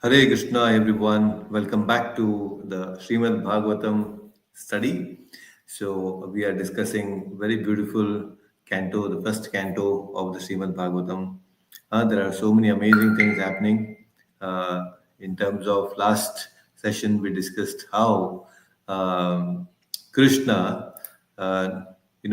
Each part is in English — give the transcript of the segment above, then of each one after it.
Hare Krishna, everyone. Welcome back to the Srimad Bhagavatam study. So, we are discussing very beautiful canto, the first canto of the Srimad Bhagavatam. There are so many amazing things happening. In terms of last session, we discussed how Krishna, uh,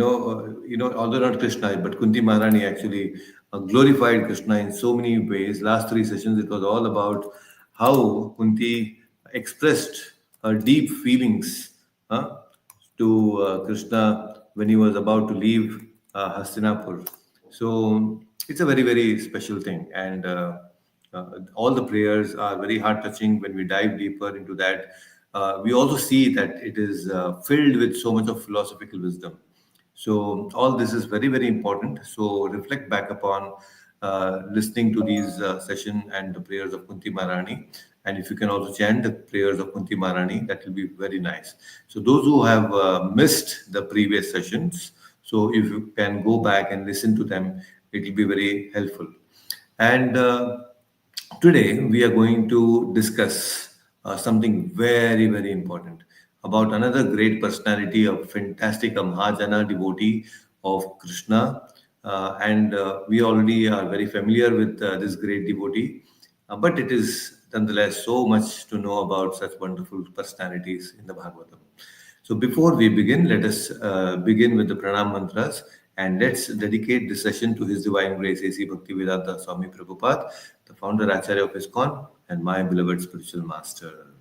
although not Krishna, but Kunti Maharani actually glorified Krishna in so many ways. Last three sessions, it was all about how Kunti expressed her deep feelings to Krishna when he was about to leave Hastinapur. So it's a very, very special thing. And all the prayers are very heart touching when we dive deeper into that. We also see that it is filled with so much of philosophical wisdom. So all this is very, very important. So reflect back upon listening to these session and the prayers of Kunti Maharani. And if you can also chant the prayers of Kunti Maharani, that will be very nice. So those who have missed the previous sessions, so if you can go back and listen to them, it will be very helpful. And today we are going to discuss something very, very important about another great personality, a fantastic Mahajana devotee of Krishna. And we already are very familiar with this great devotee, but it is nonetheless so much to know about such wonderful personalities in the Bhagavatam. So before we begin, let us begin with the pranam mantras and let's dedicate this session to His Divine Grace A.C. Bhaktivedanta Swami Prabhupada, the founder Acharya of ISKCON and my beloved spiritual master.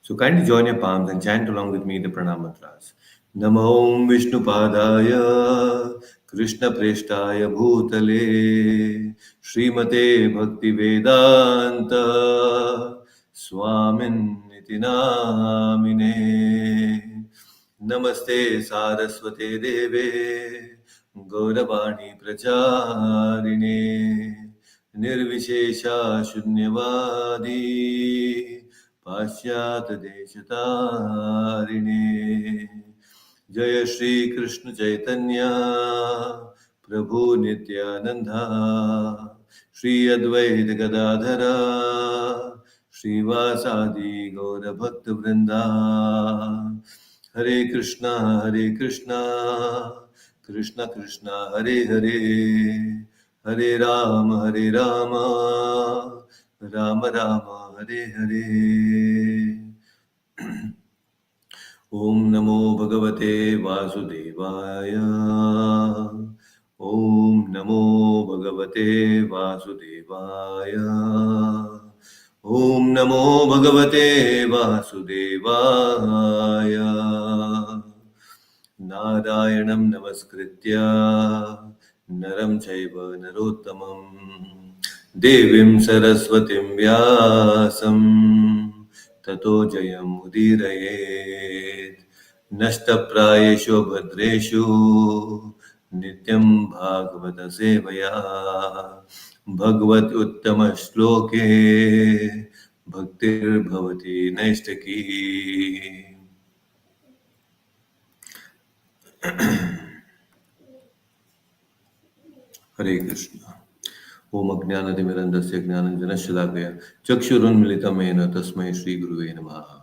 So kindly join your palms and chant along with me the pranam mantras. Namo Vishnu Padaya Krishna Preshtaya Bhutale Srimate Bhakti Vedanta Swamin Niti Namine Namaste Saraswate Deve Gauravani Pracharine Nirvishesha Shunyavadi Pashyat Deshatarine Jaya Shri Krishna Chaitanya Prabhu Nityananda Shri Advaita Gadadhara Srivasadi Gaura Bhakta Vrinda Hare Krishna Krishna Krishna Hare Hare Hare Rama Rama Rama Hare Hare Om Namo Bhagavate Vasudevaya Om Namo Bhagavate Vasudevaya Om Namo Bhagavate Vasudevaya Narayanam Namaskritya Naram Chaiva Narottamam Devim Saraswatim Vyasam Tato Jayam Udirayet Nashtaprayeshu Bhadreshu Nityam Bhagavata Sevaya Bhagavat Uttama Shloke Bhaktir Bhavati Naistaki. Hare Krishna. Om Ajnanatimirandasya Gnananjanashalakaya Chakshurunmilitamena Tasmai Shri Guruve Namaha.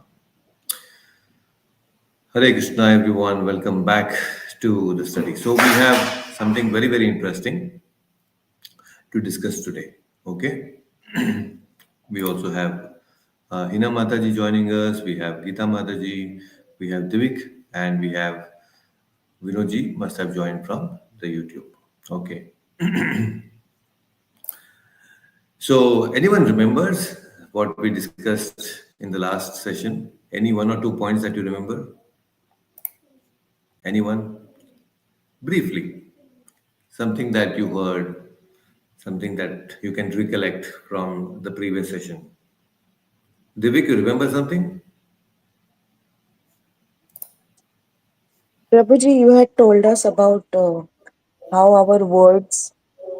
Hare Krishna, everyone. Welcome back to the study. So we have something very, very interesting to discuss today. Okay. We also have Hina Mataji joining us. We have Gita Mataji. We have Divik, and we have Vinodji must have joined from the YouTube. Okay. So, anyone remembers what we discussed in the last session? Any one or two points that you remember? Anyone? Briefly, something that you heard, something that you can recollect from the previous session. Divik, you remember something? Prabhuji, you had told us about how our words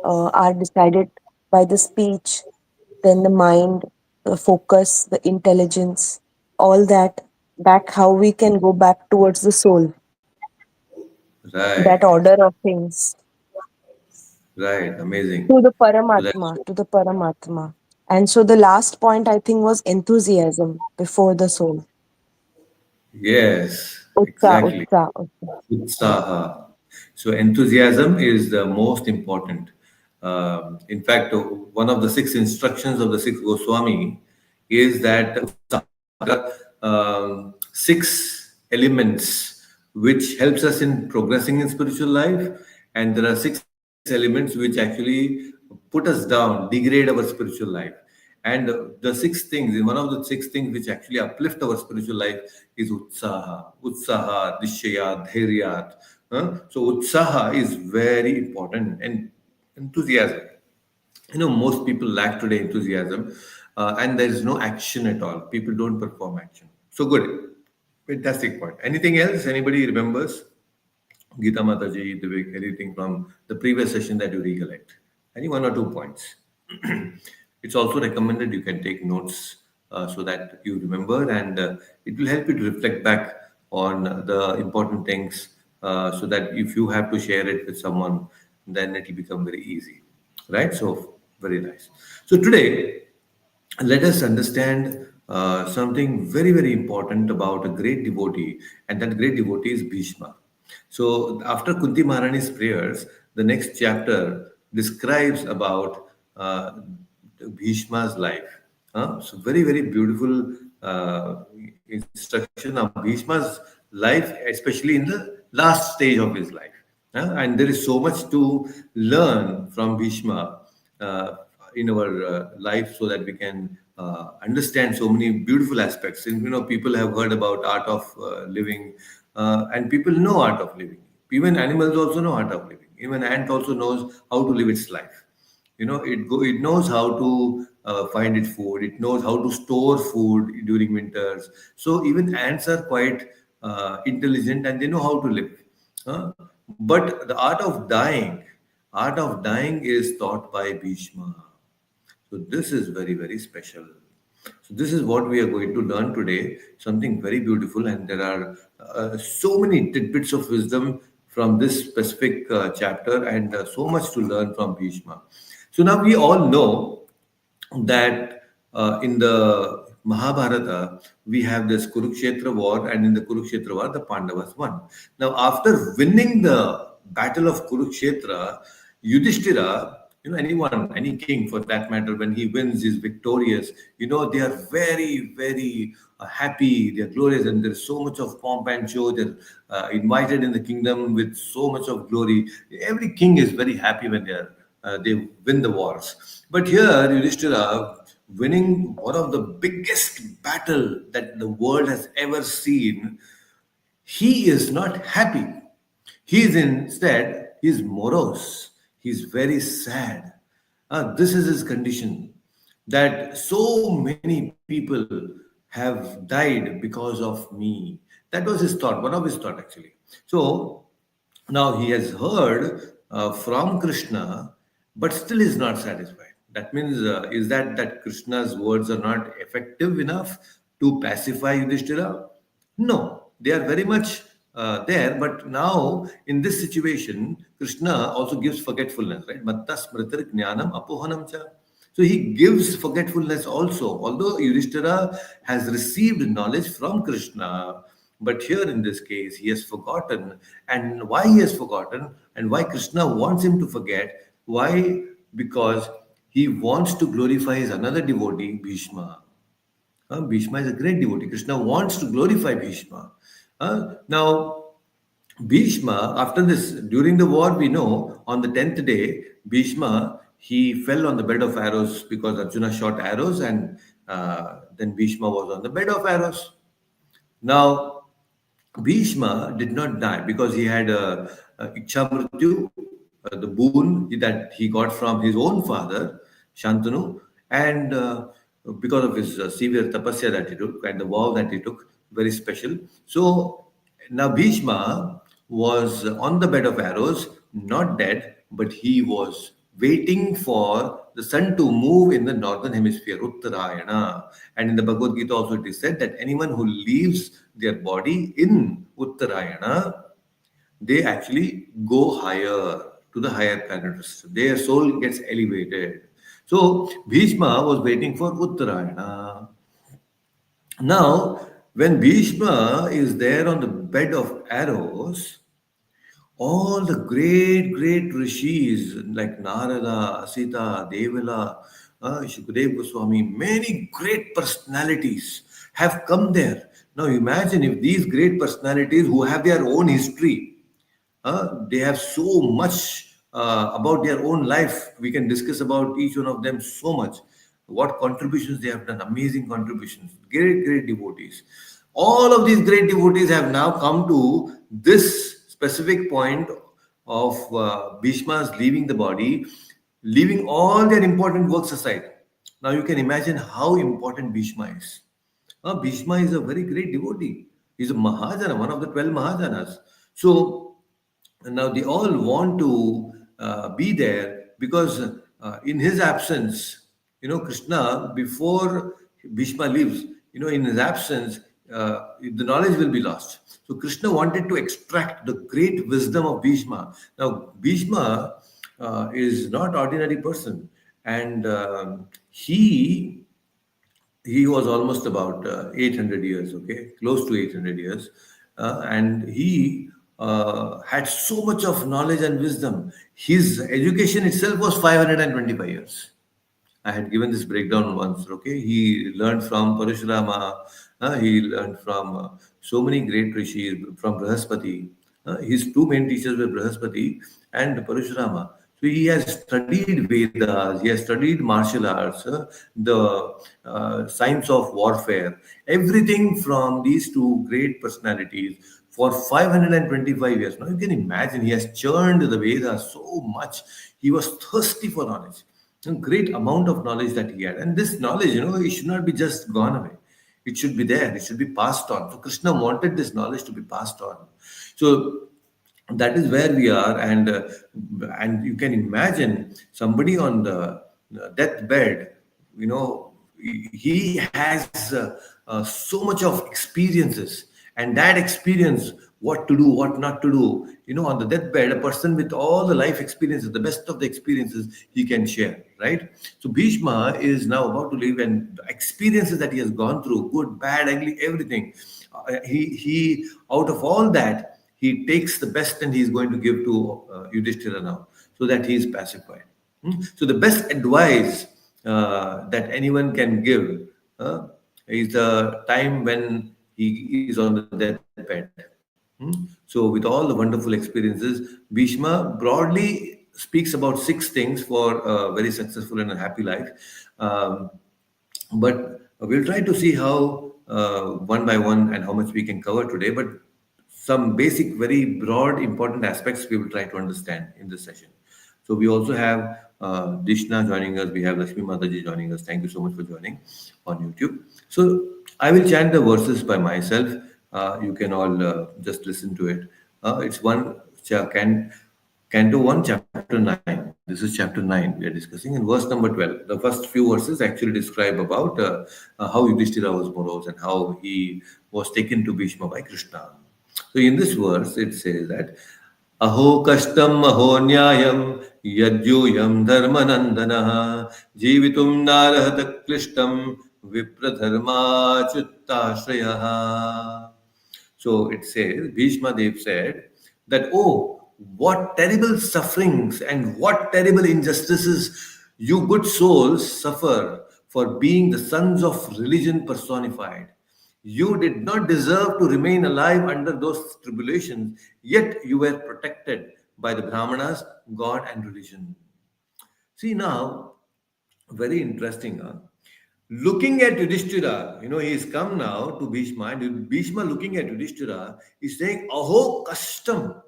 are decided by the speech, then the mind, the focus, the intelligence, all that, back how we can go back towards the soul, that Right, order of things, right, to amazing. the So that's Paramatma, to the Paramatma. And so the last point I think was enthusiasm before the soul. Yes, Utsa, exactly. utsa, utsa. Yeah. Utsaha. So enthusiasm is the most important. In fact, one of the six instructions of the sixth Goswami is that six elements which helps us in progressing in spiritual life, and there are six elements which actually put us down, degrade our spiritual life. And the six things, one of the six things which actually uplift our spiritual life is utsaha, dishya, dhairyat. So utsaha is very important, and enthusiasm. Most people lack today enthusiasm, and there is no action at all. People don't perform action. So good, fantastic point. Anything else? Anybody remembers? Geeta Mataji, Divik, anything from the previous session that you recollect? Any one or two points? It's also recommended you can take notes so that you remember, and it will help you to reflect back on the important things so that if you have to share it with someone, then it will become very easy. Right? So, very nice. So, today, let us understand something very, very important about a great devotee, and that great devotee is Bhishma. So, after Kunti Maharani's prayers, the next chapter describes about Bhishma's life. So, very, very beautiful instruction of Bhishma's life, especially in the last stage of his life. And there is so much to learn from Bhishma in our life so that we can understand so many beautiful aspects. And people have heard about art of living, and people know art of living. Even animals also know art of living. Even ant also knows how to live its life. It knows how to find its food. It knows how to store food during winters. So even ants are quite intelligent, and they know how to live. But the art of dying is taught by Bhishma. So this is very, very special. So this is what we are going to learn today. Something very beautiful, and there are so many tidbits of wisdom from this specific chapter, and so much to learn from Bhishma. So now we all know that in the Mahabharata, we have this Kurukshetra war, and in the Kurukshetra war, the Pandavas won. Now, after winning the battle of Kurukshetra, Yudhishthira, anyone, any king for that matter, when he wins, is victorious, they are very, very happy, they're glorious, and there's so much of pomp and show. They're invited in the kingdom with so much of glory. Every king is very happy when they win the wars. But here, Yudhishthira, winning one of the biggest battle that the world has ever seen, he is not happy. He is instead, he's morose. He's very sad. This is his condition. That so many people have died because of me. That was his thought, one of his thought actually. So now he has heard from Krishna, but still is not satisfied. That means, is that Krishna's words are not effective enough to pacify Yudhishthira? No, they are very much there. But now in this situation, Krishna also gives forgetfulness, right? Matta smritir jnanam apohanam cha. So he gives forgetfulness also. Although Yudhishthira has received knowledge from Krishna, but here in this case, he has forgotten. And why he has forgotten, and why Krishna wants him to forget? Why? Because he wants to glorify his another devotee, Bhishma. Bhishma is a great devotee. Krishna wants to glorify Bhishma. Now, Bhishma, after this, during the war, we know on the 10th day, Bhishma, he fell on the bed of arrows because Arjuna shot arrows, and then Bhishma was on the bed of arrows. Now, Bhishma did not die because he had a Ichha Mrityu, the boon that he got from his own father, Shantanu, and because of his severe tapasya that he took and the vow that he took, very special. So now Bhishma was on the bed of arrows, not dead, but he was waiting for the sun to move in the northern hemisphere, Uttarayana. And in the Bhagavad Gita also it is said that anyone who leaves their body in Uttarayana, they actually go higher to the higher planets. Their soul gets elevated. So Bhishma was waiting for Uttarayana. Now, when Bhishma is there on the bed of arrows, all the great rishis like Narada, Asita, Devala, Shukadev Goswami, many great personalities have come there. Now imagine if these great personalities who have their own history, they have so much about their own life. We can discuss about each one of them so much. What contributions they have done, amazing contributions, great devotees. All of these great devotees have now come to this specific point of Bhishma's leaving the body, leaving all their important works aside. Now you can imagine how important Bhishma is. Bhishma is a very great devotee. He's a Mahajana, one of the 12 Mahajanas. So now they all want to be there because in his absence, Krishna, before Bhishma leaves, in his absence, the knowledge will be lost. So Krishna wanted to extract the great wisdom of Bhishma. Now, Bhishma is not ordinary person, and he was almost about 800 years, okay, close to 800 years. And he had so much of knowledge and wisdom. His education itself was 525 years. I had given this breakdown once. Okay, he learned from Parashurama. He learned from so many great rishis, from Brahaspati. His two main teachers were Brahaspati and Parashurama. So he has studied Vedas. He has studied martial arts, the science of warfare, everything from these two great personalities for 525 years. Now you can imagine he has churned the Vedas so much. He was thirsty for knowledge, a great amount of knowledge that he had. And this knowledge, it should not be just gone away. It should be there. It should be passed on. So Krishna wanted this knowledge to be passed on. So that is where we are, and you can imagine somebody on the deathbed. He has so much of experiences, and that experience, what to do, what not to do, on the deathbed, a person with all the life experiences, the best of the experiences, he can share, right? So Bhishma is now about to leave, and the experiences that he has gone through, good, bad, ugly, everything, he out of all that, he takes the best and he's going to give to Yudhishthira now, so that he is pacified. So the best advice that anyone can give is the time when he is on the deathbed. So with all the wonderful experiences, Bhishma broadly speaks about six things for a very successful and a happy life. Um, but we'll try to see how one by one and how much we can cover today. But some basic, very broad, important aspects we will try to understand in this session. So we also have Dishna joining us. We have Lakshmi Mataji joining us. Thank you so much for joining on YouTube. So I will chant the verses by myself. You can all just listen to it. It's Canto 1, chapter 9. This is chapter 9 we are discussing. In verse number 12, the first few verses actually describe about how Yudhishthira was morose and how he was taken to Bhishma by Krishna. So in this verse, it says that Aho kashtam aho nyayam yajyuyam dharmanandana jivitum narahata klishtam vipradharma chuttashraya. So it says, Bhishma Dev said that, oh, what terrible sufferings and what terrible injustices you good souls suffer for being the sons of religion personified. You did not deserve to remain alive under those tribulations, yet you were protected by the Brahmanas, God, and religion. See now, very interesting. Huh? Looking at Yudhishthira, he is come now to Bhishma, and Bhishma looking at Yudhishthira is saying, Aho Kashtam.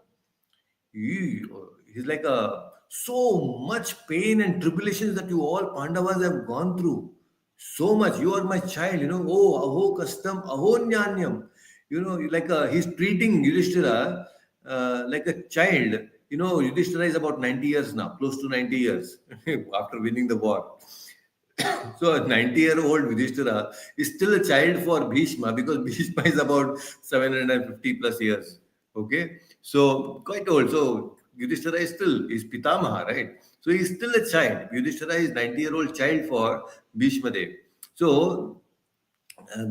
He's like so much pain and tribulations that you all Pandavas have gone through. So much. You are my child, Oh, Aho Kastam, Aho Nyanyam. Like he's treating Yudhishthira like a child. Yudhishthira is about 90 years now, close to 90 years after winning the war. So a 90-year-old Yudhishthira is still a child for Bhishma because Bhishma is about 750 plus years. Okay, so quite old. So Yudhishthira is still is Pitamaha, right? So he's still a child. Yudhishthira is 90-year-old child for Bhishma Dev. So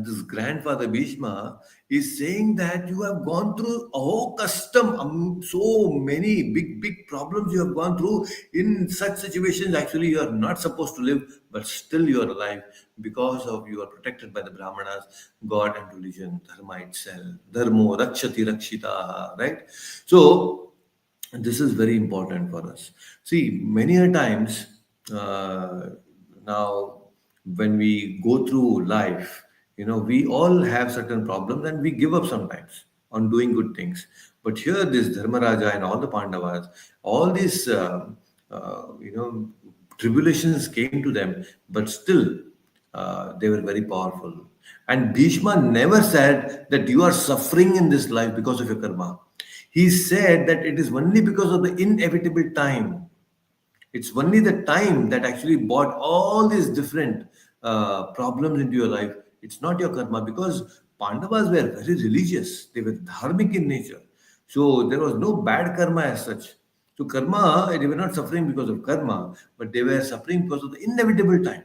this grandfather Bhishma is saying that you have gone through a custom, so many big problems you have gone through. In such situations, actually, you are not supposed to live, but still you are alive because of you are protected by the Brahmanas, God and religion, Dharma itself, Dharmo, Rakshati, Rakshita, right? So this is very important for us. See, many a times uh, now when we go through life, we all have certain problems and we give up sometimes on doing good things. But here, this Dharmaraja and all the Pandavas, all these tribulations came to them, but still they were very powerful. And Bhishma never said that you are suffering in this life because of your karma. He said that it is only because of the inevitable time. It's only the time that actually brought all these different problems into your life. It's not your karma because Pandavas were very religious. They were dharmic in nature. So there was no bad karma as such. So karma, they were not suffering because of karma, but they were suffering because of the inevitable time.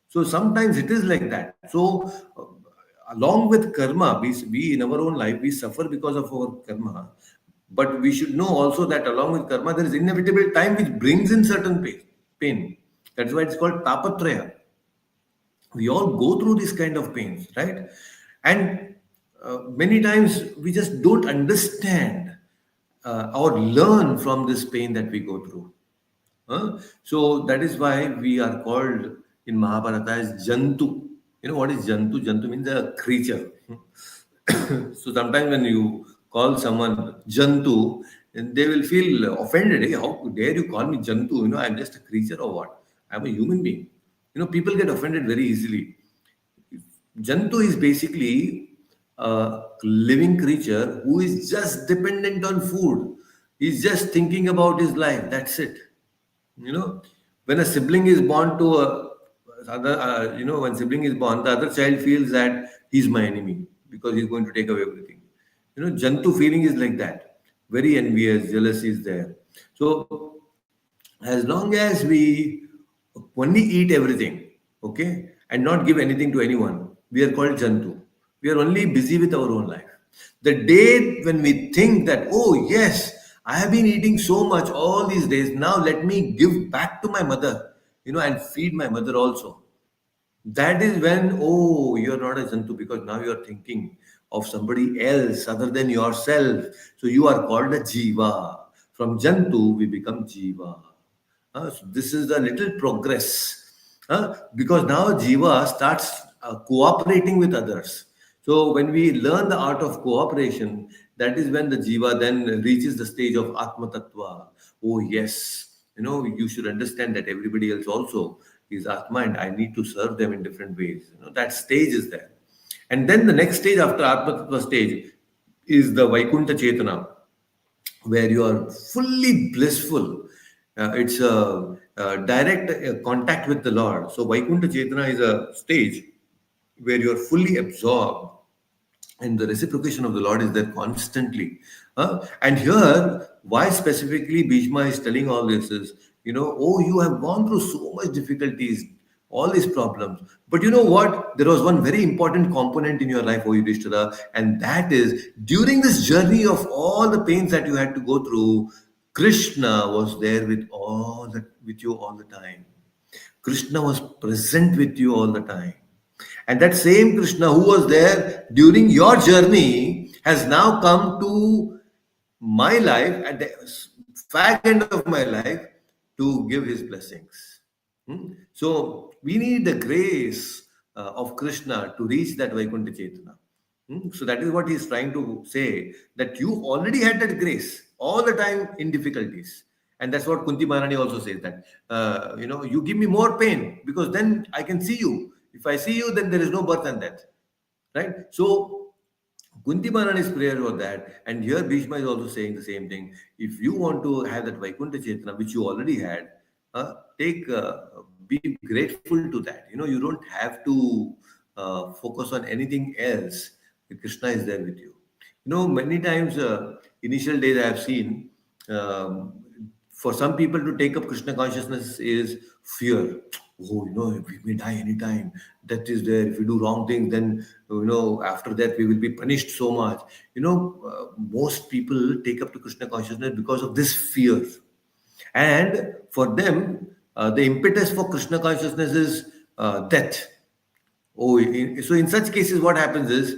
So sometimes it is like that. So along with karma, we in our own life we suffer because of our karma. But we should know also that along with karma, there is inevitable time which brings in certain pain. That's why it's called tapatraya. We all go through this kind of pains, right? And many times we just don't understand or learn from this pain that we go through. So that is why we are called in Mahabharata as Jantu. You know what is Jantu? Jantu means a creature. So sometimes when you call someone Jantu, and they will feel offended. Hey, how dare you call me Jantu? I'm just a creature or what? I'm a human being. People get offended very easily. Jantu is basically a living creature who is just dependent on food. He's just thinking about his life. That's it. You know, when a sibling is born to a other, when sibling is born, the other child feels that he's my enemy because he's going to take away everything. Jantu feeling is like that. Very envious, jealousy is there. So as long as we only eat everything, okay, and not give anything to anyone, we are called Jantu. We are only busy with our own life. The day when we think that, oh, yes, I have been eating so much all these days, now let me give back to my mother, and feed my mother also. That is when, oh, you're not a Jantu because now you're thinking of somebody else other than yourself. So you are called a Jiva. From Jantu, we become Jiva. So this is a little progress. Because now Jiva starts cooperating with others. So when we learn the art of cooperation, that is when the Jiva then reaches the stage of Atma Tattva. Oh, yes. You should understand that everybody else also is Atma and I need to serve them in different ways. That stage is there. And then the next stage after Atma Tattva stage is the Vaikuntha Chetana, where you are fully blissful. It's a direct contact with the Lord. So Vaikuntha Chetana is a stage where you are fully absorbed and the reciprocation of the Lord is there constantly. And here, why specifically Bhishma is telling all this is, oh, you have gone through so much difficulties, all these problems. But you know what? There was one very important component in your life, O Yudhishthira, and that is during this journey of all the pains that you had to go through, Krishna was there with you all the time. Krishna was present with you all the time. And that same Krishna who was there during your journey has now come to my life at the fag end of my life to give his blessings. So we need the grace of Krishna to reach that Vaikuntha Chetana. So that is what he's trying to say, that you already had that grace all the time in difficulties. And that's what Kunti Maharani also says that, you give me more pain because then I can see you. If I see you, then there is no birth and death. Right? So Kunti Maharani's prayer was that, and here Bhishma is also saying the same thing. If you want to have that Vaikuntha Chetana, which you already had, be grateful to that. You don't have to focus on anything else. Krishna is there with you. Many times, initial days I have seen, Um, for some people to take up Krishna consciousness is fear. Oh, we may die anytime. That is there. If we do wrong things, then after that we will be punished so much. Most people take up to Krishna consciousness because of this fear, and for them, the impetus for Krishna consciousness is death. Oh, so in such cases, what happens is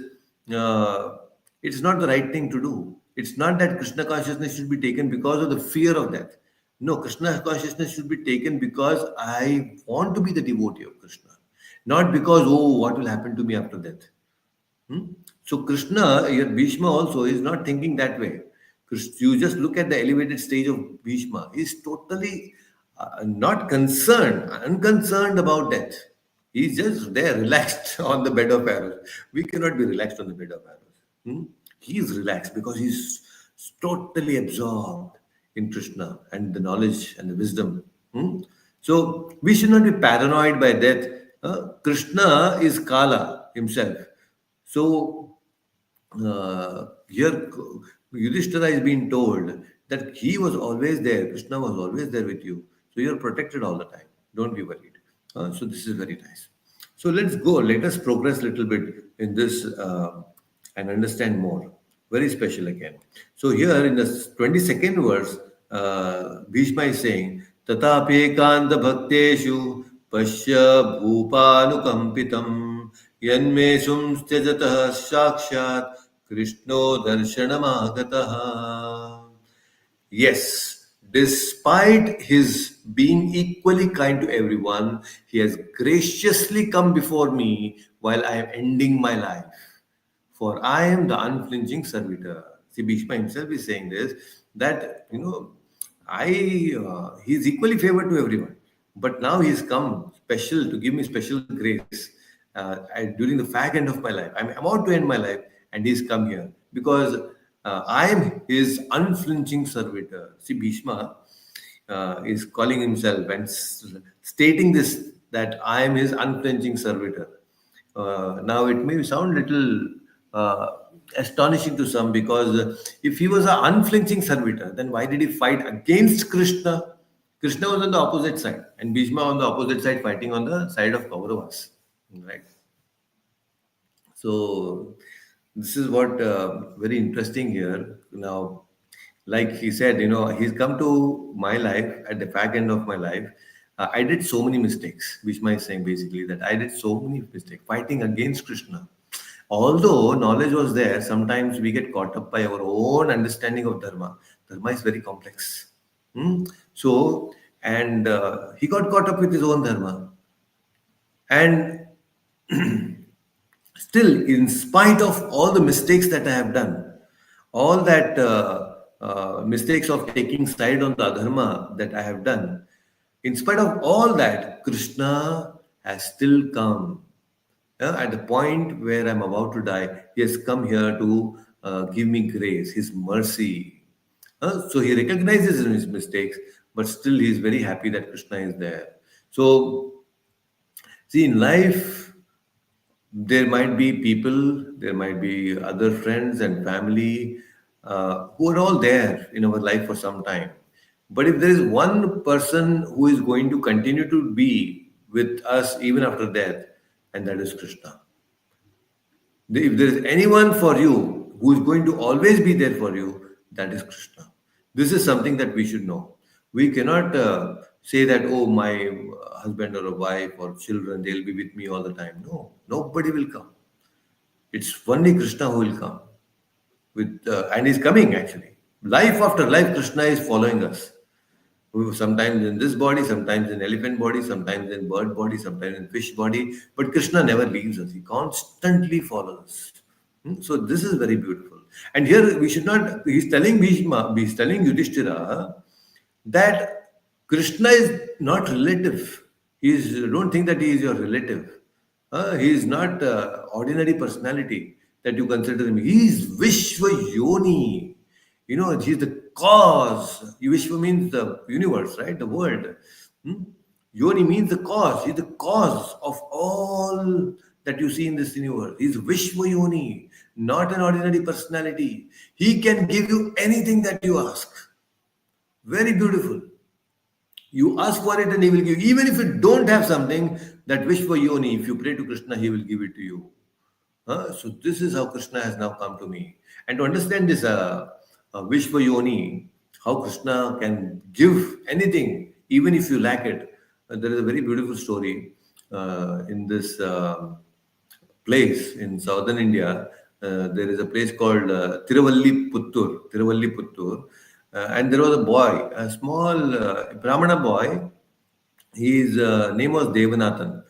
uh, it's not the right thing to do. It's not that Krishna consciousness should be taken because of the fear of death. No, Krishna consciousness should be taken because I want to be the devotee of Krishna, not because, oh, what will happen to me after death. Hmm? So Krishna, your Bhishma also is not thinking that way. You just look at the elevated stage of Bhishma. He's totally not concerned, unconcerned about death. He's just there, relaxed on the bed of arrows. We cannot be relaxed on the bed of arrows. Hmm? He's relaxed because he's totally absorbed in Krishna and the knowledge and the wisdom. Hmm? So we should not be paranoid by death. Krishna is Kala himself. So here Yudhishthira is being told that he was always there, Krishna was always there with you. So you're protected all the time. Don't be worried. So this is very nice. So let's go. Let us progress a little bit in this and understand more. Very special again. So here in the 22nd verse, Bhishma is saying, Tatapekanta bhakteshu pasya bhupanukampitam यन्मे संस्त्यजतः साक्षात् कृष्णो दर्शनमागतः. Yes, despite his being equally kind to everyone, he has graciously come before me while I am ending my life. For I am the unflinching servitor. See, Bhishma himself is saying this, that, he is equally favored to everyone. But now he has come special to give me special grace during the fag end of my life. I'm about to end my life, and he's come here because I am his unflinching servitor. See, Bhishma is calling himself and stating this, that I am his unflinching servitor. Now, it may sound little uh, astonishing to some because if he was an unflinching servitor, then why did he fight against Krishna? Krishna was on the opposite side, and Bhishma on the opposite side, fighting on the side of Kauravas. Right. So this is what very interesting here. Now, like he said, he's come to my life at the back end of my life. I did so many mistakes. Bhishma is saying basically that I did so many mistakes fighting against Krishna. Although knowledge was there, sometimes we get caught up by our own understanding of dharma. Dharma is very complex. Hmm? So, and he got caught up with his own dharma. And still, in spite of all the mistakes that I have done, all that mistakes of taking side on the adharma that I have done, in spite of all that, Krishna has still come. At the point where I'm about to die, he has come here to give me grace, his mercy. So he recognizes his mistakes, but still he is very happy that Krishna is there. So, see, in life, there might be people, there might be other friends and family who are all there in our life for some time. But if there is one person who is going to continue to be with us even after death, and that is Krishna. If there is anyone for you who is going to always be there for you, that is Krishna. This is something that we should know. We cannot say that, oh, my husband or a wife or children, they'll be with me all the time. No, nobody will come. It's only Krishna who will come. And he's coming actually. Life after life, Krishna is following us. Sometimes in this body, sometimes in elephant body, sometimes in bird body, sometimes in fish body. But Krishna never leaves us. He constantly follows us. So this is very beautiful. And here we should not, he's telling Bhishma, he's telling Yudhishthira that Krishna is not relative. Don't think that he is your relative. He is not ordinary personality that you consider him. He is Vishwa Yoni. He's the cause. Vishwa means the universe, right? The world. Hmm? Yoni means the cause. He's the cause of all that you see in this universe. He's Vishwa Yoni, not an ordinary personality. He can give you anything that you ask. Very beautiful. You ask for it and he will give. Even if you don't have something, that wish for yoni, if you pray to Krishna, he will give it to you. So this is how Krishna has now come to me. And to understand this wish for yoni, how Krishna can give anything, even if you lack it. There is a very beautiful story in this place in southern India. There is a place called Tiruvalli Puttur, and there was a boy, a small Brahmana boy. His name was Devanathan.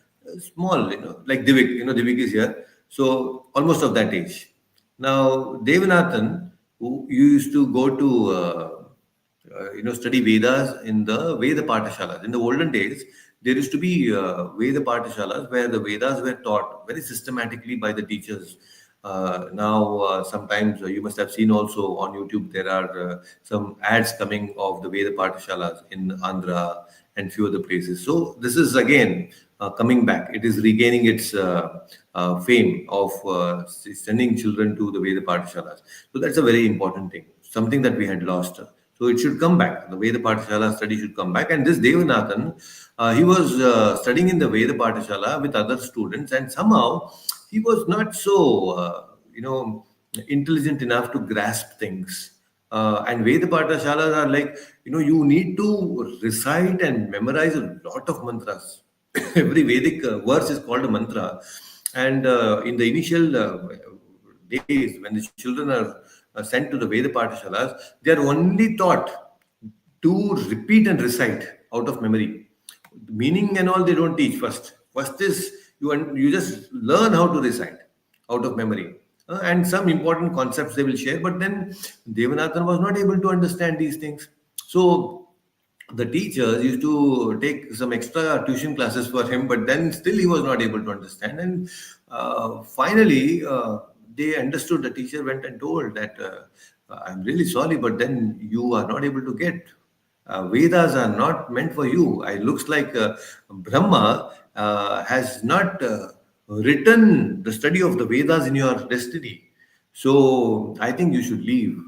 Small, like Divik. Divik is here. So almost of that age. Now, Devanathan, who used to go to study Vedas in the Veda Patashalas. In the olden days, there used to be Veda Patashalas where the Vedas were taught very systematically by the teachers. Now, sometimes you must have seen also on YouTube, there are some ads coming of the Veda Patashalas in Andhra and few other places. So this is again coming back. It is regaining its fame of sending children to the Veda Patashalas. So that's a very important thing, something that we had lost. So it should come back. The Veda Patashala study should come back. And this Devanathan, he was studying in the Veda Patashala with other students, and somehow he was not so, intelligent enough to grasp things. And Veda Patashalas are like, you need to recite and memorize a lot of mantras. Every Vedic verse is called a mantra. And in the initial days, when the children are sent to the Veda Patashalas, they are only taught to repeat and recite out of memory. Meaning and all they don't teach first. First is you just learn how to recite out of memory. And some important concepts they will share, but then Devanathan was not able to understand these things. So the teachers used to take some extra tuition classes for him, but then still he was not able to understand. And finally, they understood. The teacher went and told that I'm really sorry, but then you are not able to get. Vedas are not meant for you. It looks like Brahma has not written the study of the Vedas in your destiny. So I think you should leave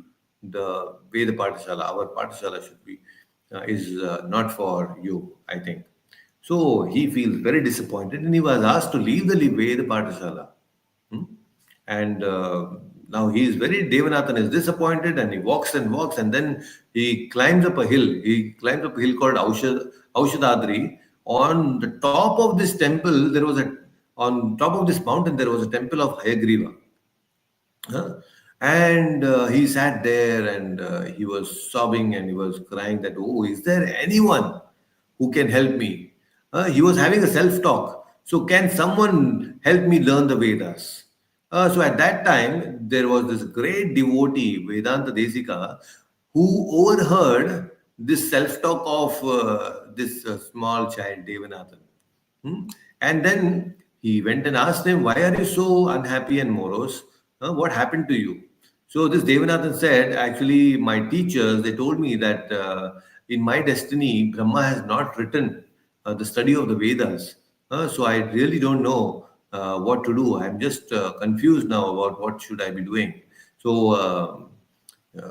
the Veda Patashala. Our Patashala should be is not for you, I think. So he feels very disappointed and he was asked to leave the Veda Patashala. Hmm? And now he is very, Devanathan is disappointed and he walks and walks and then he climbs up a hill. He climbs up a hill called Aushadadri. On the top of this temple, on top of this mountain, there was a temple of Hayagriva. Huh? And he sat there and he was sobbing and he was crying that, oh, is there anyone who can help me? He was having a self talk. So, can someone help me learn the Vedas? So, at that time, there was this great devotee, Vedanta Desika, who overheard this self talk of this small child, Devanathan. Hmm? And then he went and asked him, why are you so unhappy and morose? What happened to you? So this Devanathan said, actually, my teachers, they told me that in my destiny, Brahma has not written the study of the Vedas. So I really don't know what to do. I'm just confused now about what should I be doing. So uh,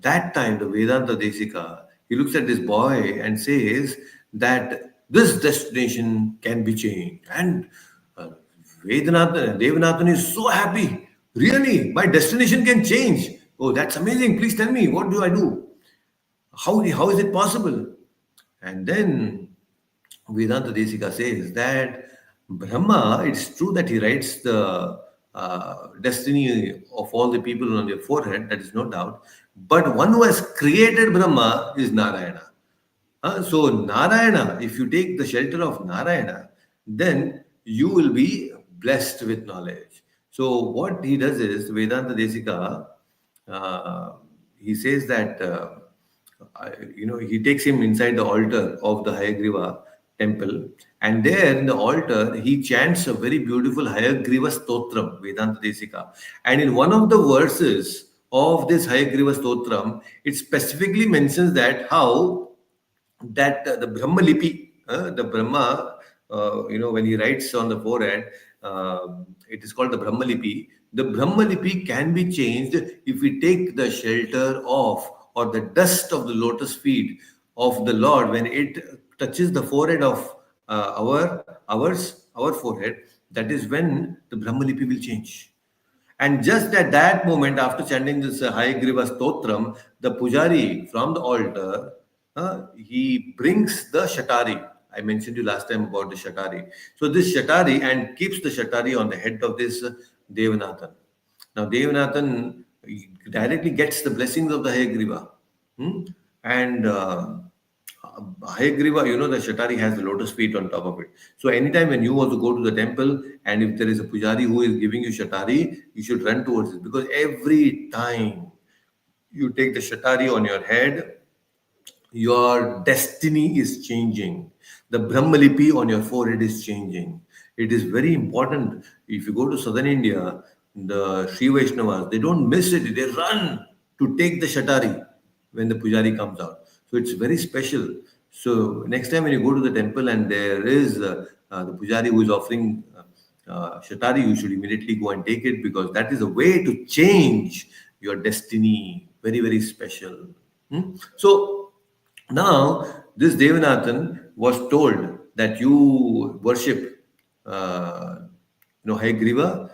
that time, the Vedanta Desika, he looks at this boy and says that this destination can be changed. And uh, Devanathan is so happy. Really, my destination can change. Oh, that's amazing. Please tell me, what do I do? How is it possible? And then Vedanta Desika says that Brahma, it's true that he writes the destiny of all the people on their forehead, that is no doubt. But one who has created Brahma is Narayana. So, Narayana, if you take the shelter of Narayana, then you will be blessed with knowledge. So, what he does is, Vedanta Desika, uh, he says that, he takes him inside the altar of the Hayagriva temple, and there in the altar, he chants a very beautiful Hayagriva Stotram, Vedanta Desika. And in one of the verses of this Hayagriva Stotram, it specifically mentions that how that the Brahma Lipi, the Brahma, when he writes on the forehead, it is called the Brahma Lipi. The Brahma Lipi can be changed if we take the shelter of or the dust of the lotus feet of the Lord, when it touches the forehead of our forehead, that is when the Brahmalipi will change. And just at that moment, after chanting this Hayagriva Stotram, the pujari from the altar, he brings the shatari. I mentioned you last time about the shatari. So this shatari, and keeps the shatari on the head of this Devanathan. Now Devanathan directly gets the blessings of the Hayagriva. Hmm? And Hayagriva, the Shatari has the lotus feet on top of it. So anytime when you also go to the temple, and if there is a pujari who is giving you Shatari, you should run towards it, because every time you take the Shatari on your head, your destiny is changing. The Brahmalipi on your forehead is changing. It is very important. If you go to southern India, the Sri Vaishnavas, they don't miss it. They run to take the Shatari when the pujari comes out. So it's very special. So next time when you go to the temple and there is the pujari who is offering Shatari, you should immediately go and take it, because that is a way to change your destiny. Very, very special. So now, this Devanathan was told that you worship, Hayagriva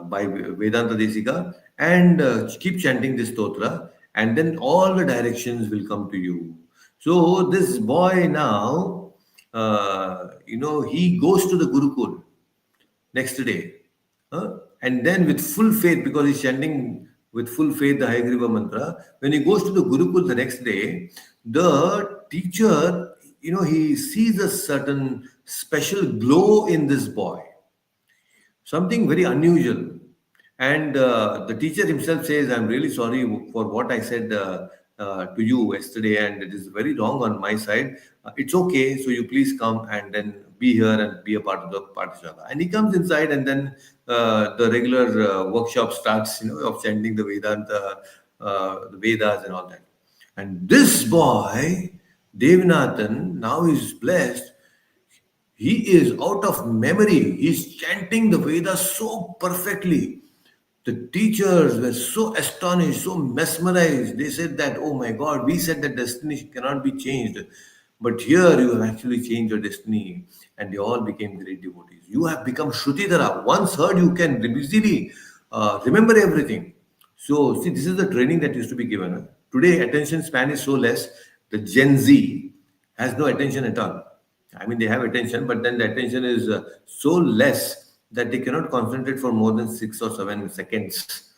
by Vedanta Desika, and keep chanting this stotra, and then all the directions will come to you. So this boy now, he goes to the Gurukul next day. And then with full faith, because he's chanting with full faith the Hayagriva mantra, when he goes to the Gurukul the next day, the teacher, he sees a certain special glow in this boy, something very unusual. And the teacher himself says, I'm really sorry for what I said to you yesterday, and it is very wrong on my side. It's okay, so you please come and then be here and be a part of the Pathshala. And he comes inside, and then the regular workshop starts, of chanting the Vedanta, the Vedas and all that. And this boy, Devanathan, now is blessed. He is out of memory. He's chanting the Vedas so perfectly. The teachers were so astonished, so mesmerized. They said that, oh my God, we said that destiny cannot be changed. But here you have actually changed your destiny. And they all became great devotees. You have become Shrutidhara. Once heard, you can easily remember everything. So, see, this is the training that used to be given. Today, attention span is so less. The Gen Z has no attention at all. I mean, they have attention, but then the attention is so less that they cannot concentrate for more than 6 or 7 seconds.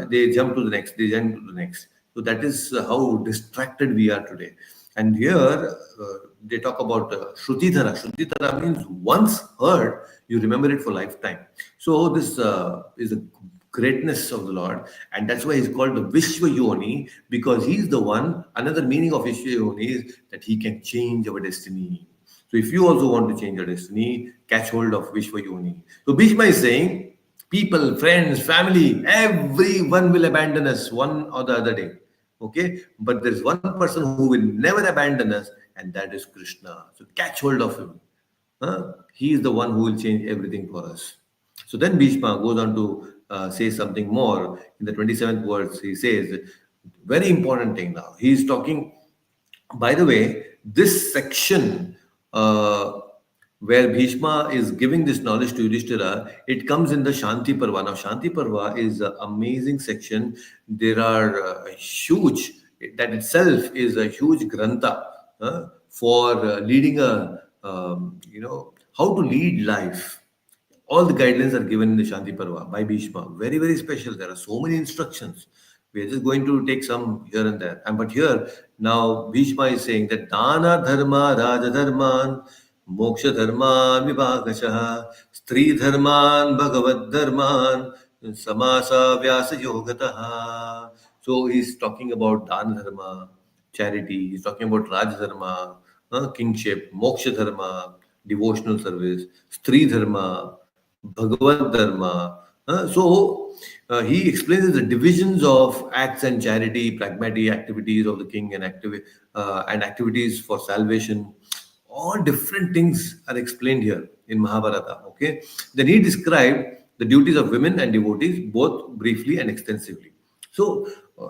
They jump to the next, they jump to the next. So that is how distracted we are today. And here they talk about Shrutidhara. Shrutidhara means once heard, you remember it for lifetime. So this is a greatness of the Lord, and that's why he's called the Vishwa Yoni, because he's the one. Another meaning of Vishwa Yoni is that he can change our destiny. So if you also want to change your destiny, catch hold of Vishwa Yoni. So Bhishma is saying, people, friends, family, everyone will abandon us one or the other day. Okay? But there's one person who will never abandon us, and that is Krishna. So catch hold of him. He is the one who will change everything for us. So then Bhishma goes on to say something more. In the 27th verse, he says, very important thing now. He is talking, by the way, this section where Bhishma is giving this knowledge to Yudhishthira, it comes in the Shanti Parva. Now, Shanti Parva is an amazing section. There are huge, that itself is a huge grantha for leading how to lead life. All the guidelines are given in the Shanti Parva by Bhishma. Very, very special. There are so many instructions. We are just going to take some here and there. But here, now Bhishma is saying that Dana Dharma Raja Dharman Moksha Dharman Vibhagashaha Stri Dharman Bhagavad Dharman Samasa Vyasa Yogataha. So he's talking about Dana Dharma, charity. He's talking about Raj Dharma, kingship, Moksha Dharma, devotional service, Stri Dharma, Bhagavad Dharma. He explains the divisions of acts and charity, pragmatic activities of the king, and activities for salvation. All different things are explained here in Mahabharata. Okay. Then he described the duties of women and devotees both briefly and extensively. So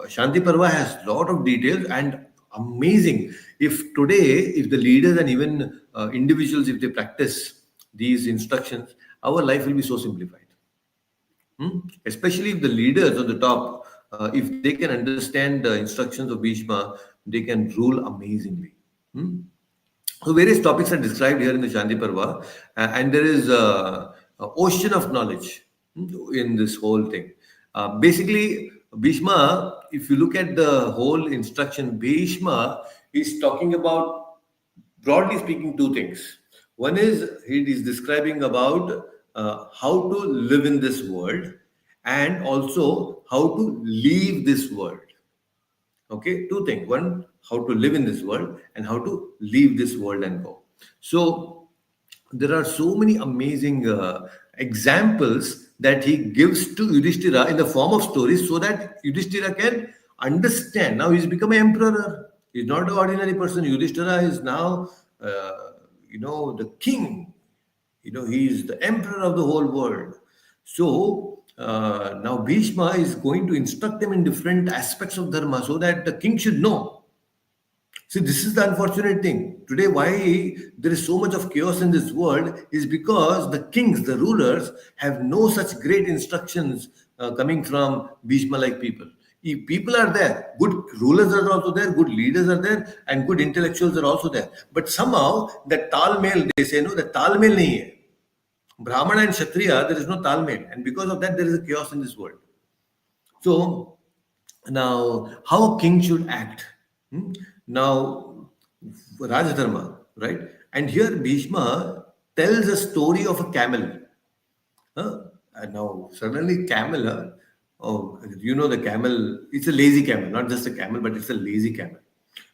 Shanti Parva has lot of details and amazing. If today, if the leaders and even individuals, if they practice these instructions, our life will be so simplified. Especially if the leaders on the top, if they can understand the instructions of Bhishma, they can rule amazingly. Hmm? So various topics are described here in the Shanti Parva, and there is a ocean of knowledge in this whole thing. Basically, Bhishma, if you look at the whole instruction, Bhishma is talking about, broadly speaking, two things. One is he is describing about how to live in this world, and also how to leave this world. Okay, two things. One, how to live in this world, and how to leave this world and go. So there are so many amazing examples that he gives to Yudhishthira in the form of stories, so that Yudhishthira can understand. Now he's become an emperor. He's not an ordinary person. Yudhishthira is now, the king. He is the emperor of the whole world. So now Bhishma is going to instruct them in different aspects of dharma, so that the king should know. See, this is the unfortunate thing. Today, why there is so much of chaos in this world is because the kings, the rulers, have no such great instructions coming from Bhishma like people. If people are there, good rulers are also there, good leaders are there, and good intellectuals are also there. But somehow, that talmel, they say, no, that talmel nahi hai. Brahmana and Kshatriya, there is no talmel. And because of that, there is a chaos in this world. So, now, how a king should act. Hmm? Now, Rajadharma, right? And here Bhishma tells a story of a camel. Huh? And now, suddenly, camel, oh, the camel, it's a lazy camel, not just a camel, but it's a lazy camel.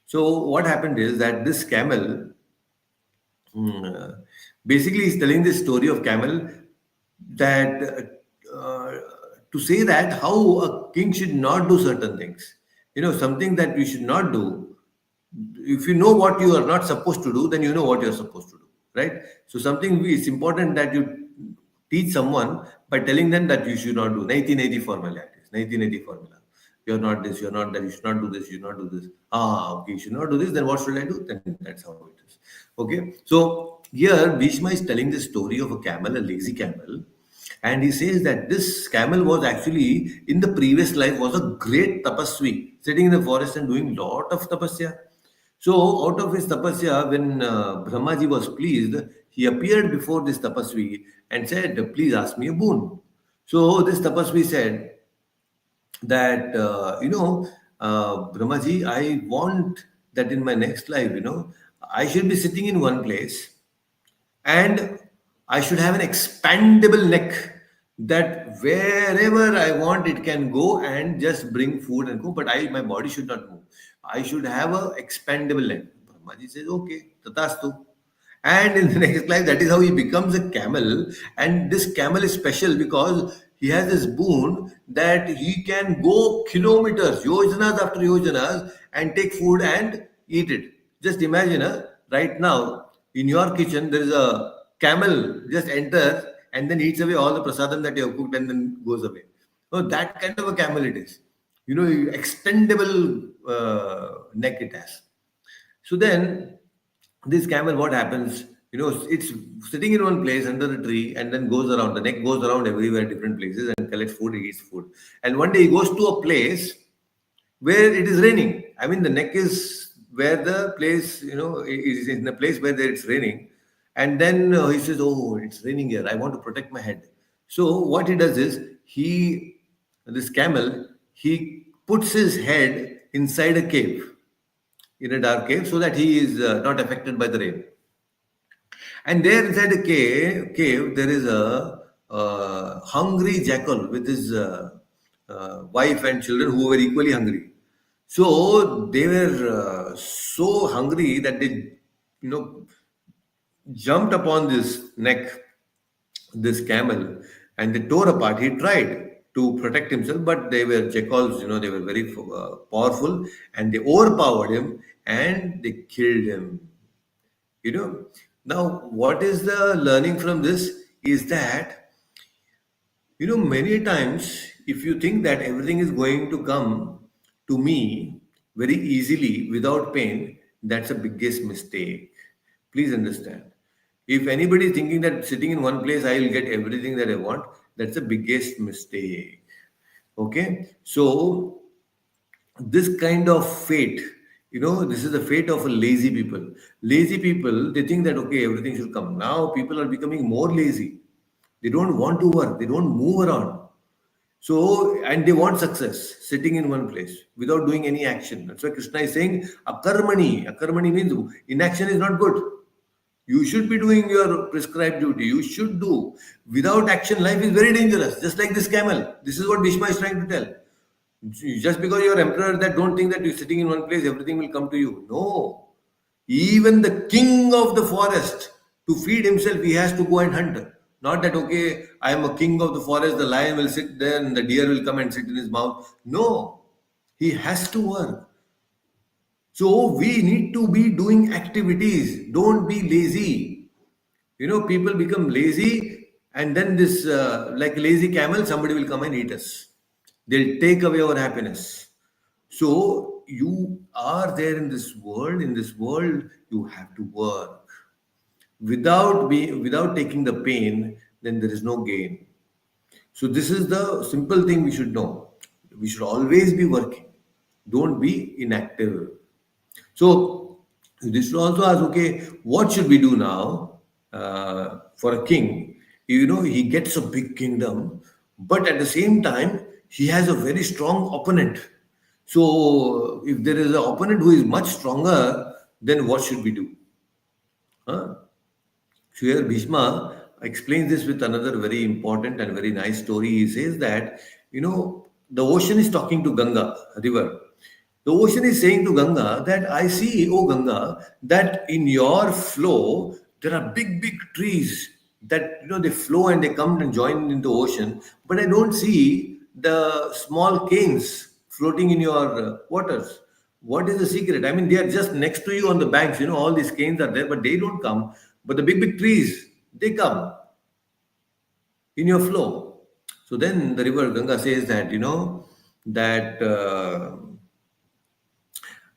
So, what happened is that this camel, uh, basically, he's telling this story of camel, that to say that how a king should not do certain things. Something that we should not do. If you know what you are not supposed to do, then you know what you are supposed to do, right? So something it's important that you teach someone by telling them that you should not do 1980 formula. It is 1980 formula. You're not this, you're not that, you should not do this, you should not do this. Okay, you should not do this, then what should I do? Then that's how it is. Okay. So here Bhishma is telling the story of a camel, a lazy camel, and he says that this camel was actually in the previous life was a great tapasvi, sitting in the forest and doing lot of tapasya. So out of his tapasya, when Brahmaji was pleased, he appeared before this tapasvi and said, "Please ask me a boon." So this tapasvi said that, Brahmaji, I want that in my next life, I should be sitting in one place, and I should have an expandable neck, that wherever I want it can go and just bring food and go, but my body should not move. I should have a expandable neck. Brahmaji says, okay, tatastu. And in the next life, that is how he becomes a camel. And this camel is special because he has this boon that he can go kilometers, yojanas after yojanas, and take food and eat it. Just imagine, right now, in your kitchen, there is a camel just enters and then eats away all the prasadam that you have cooked and then goes away. So that kind of a camel it is. Extendable neck it has. So then this camel, what happens? It's sitting in one place under the tree and then goes around. The neck goes around everywhere, different places, and collects food, eats food. And one day he goes to a place where it is raining. I mean, the neck is where the place, is in a place where it's raining. And then he says, "Oh, it's raining here. I want to protect my head." So what he does is this camel, he puts his head inside a cave, in a dark cave, so that he is not affected by the rain. And there inside the cave there is a hungry jackal with his wife and children, who were equally hungry. So they were so hungry that they, you know, jumped upon this neck, this camel, and they tore apart. He tried to protect himself, but they were jackals, they were very powerful, and they overpowered him and they killed him. you know Now what is the learning from this is that, many times if you think that everything is going to come to me very easily without pain, that's a biggest mistake. Please understand. If anybody is thinking that sitting in one place I will get everything that I want, that's the biggest mistake. Okay, so this kind of fate, this is the fate of a lazy people. Lazy people, they think that okay, everything should come. Now people are becoming more lazy. They don't want to work, they don't move around. So, and they want success sitting in one place without doing any action. That's why Krishna is saying akarmani. Akarmani means inaction is not good. You should be doing your prescribed duty. You should do. Without action, life is very dangerous. Just like this camel. This is what Bhishma is trying to tell. Just because you're emperor, that don't think that you're sitting in one place, everything will come to you. No. Even the king of the forest, to feed himself, he has to go and hunt. Not that, okay, I am a king of the forest, the lion will sit there and the deer will come and sit in his mouth. No. He has to work. So we need to be doing activities. Don't be lazy. People become lazy, and then this, like lazy camel, somebody will come and eat us. They'll take away our happiness. So you are there in this world. In this world, you have to work. Without taking the pain, then there is no gain. So this is the simple thing we should know. We should always be working. Don't be inactive. So this will also ask, okay, what should we do now for a king? He gets a big kingdom, but at the same time, he has a very strong opponent. So if there is an opponent who is much stronger, then what should we do? Huh? So here Bhishma explains this with another very important and very nice story. He says that, the ocean is talking to Ganga, river. The ocean is saying to Ganga that I see, oh Ganga, that in your flow there are big, big trees that they flow and they come and join in the ocean, but I don't see the small canes floating in your waters. What is the secret? I mean, they are just next to you on the banks. All these canes are there, but they don't come. But the big, big trees, they come in your flow. So then the river Ganga says that, that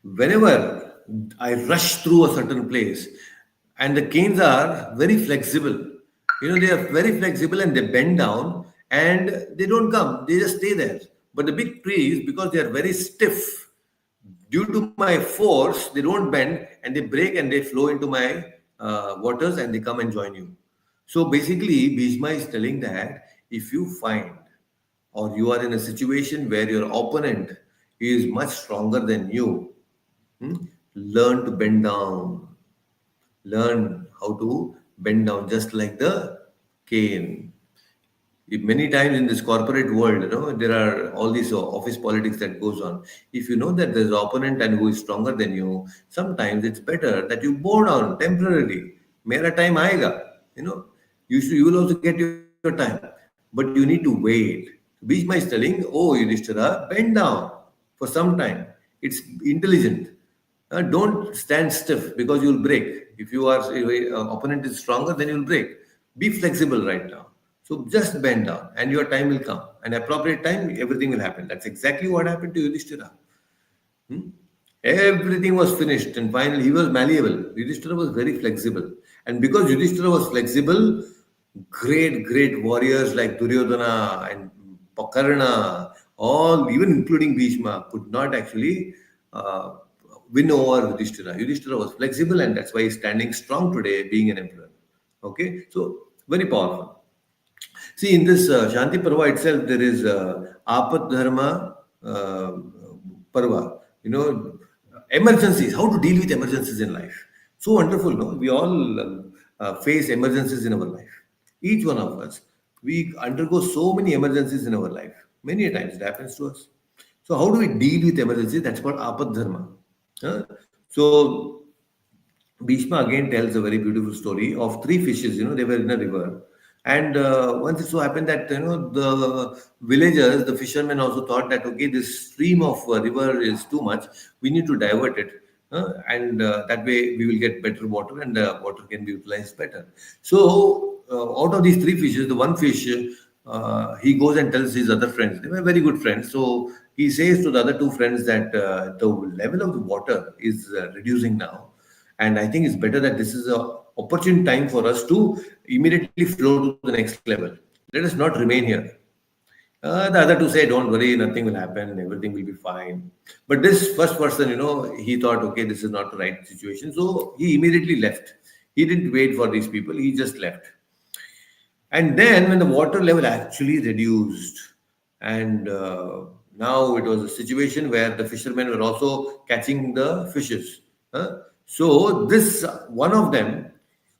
whenever I rush through a certain place, and the canes are very flexible, they are very flexible and they bend down and they don't come, they just stay there. But the big trees, because they are very stiff, due to my force, they don't bend and they break and they flow into my waters and they come and join you. So basically, Bhishma is telling that if you find or you are in a situation where your opponent is much stronger than you, hmm, learn to bend down. Learn how to bend down, just like the cane. If many times in this corporate world, there are all these office politics that goes on. If you know that there's an opponent and who is stronger than you, sometimes it's better that you bow down temporarily. Mera time aega. You will also get your time, but you need to wait. Bhishma is telling, oh Yudhishthira, bend down for some time. It's intelligent. Don't stand stiff because you'll break. If your opponent is stronger, then you'll break. Be flexible right now. So just bend down, and your time will come. And appropriate time, everything will happen. That's exactly what happened to Yudhishthira. Hmm? Everything was finished, and finally he was malleable. Yudhishthira was very flexible, and because Yudhishthira was flexible, great warriors like Duryodhana and Pakarna, all even including Bhishma, could not actually uh, win over Yudhishthira. Yudhishthira was flexible, and that's why he's standing strong today, being an emperor. Okay, so very powerful. See, in this Shanti Parva itself, there is Apat Dharma Parva. Emergencies, how to deal with emergencies in life. So wonderful, no? We all face emergencies in our life. Each one of us, we undergo so many emergencies in our life. Many a times it happens to us. So how do we deal with emergencies? That's called Apat Dharma. So Bhishma again tells a very beautiful story of three fishes. They were in a river, and once it so happened that the villagers, the fishermen, also thought that okay, this stream of river is too much. We need to divert it, and that way we will get better water, and water can be utilized better. So out of these three fishes, the one fish he goes and tells his other friends. They were very good friends. So he says to the other two friends that the level of the water is reducing now, and I think it's better that this is a opportune time for us to immediately flow to the next level. Let us not remain here. The other two say, "Don't worry, nothing will happen. Everything will be fine." But this first person, he thought, "Okay, this is not the right situation," so he immediately left. He didn't wait for these people. He just left. And then, when the water level actually reduced, and now it was a situation where the fishermen were also catching the fishes. So, this one of them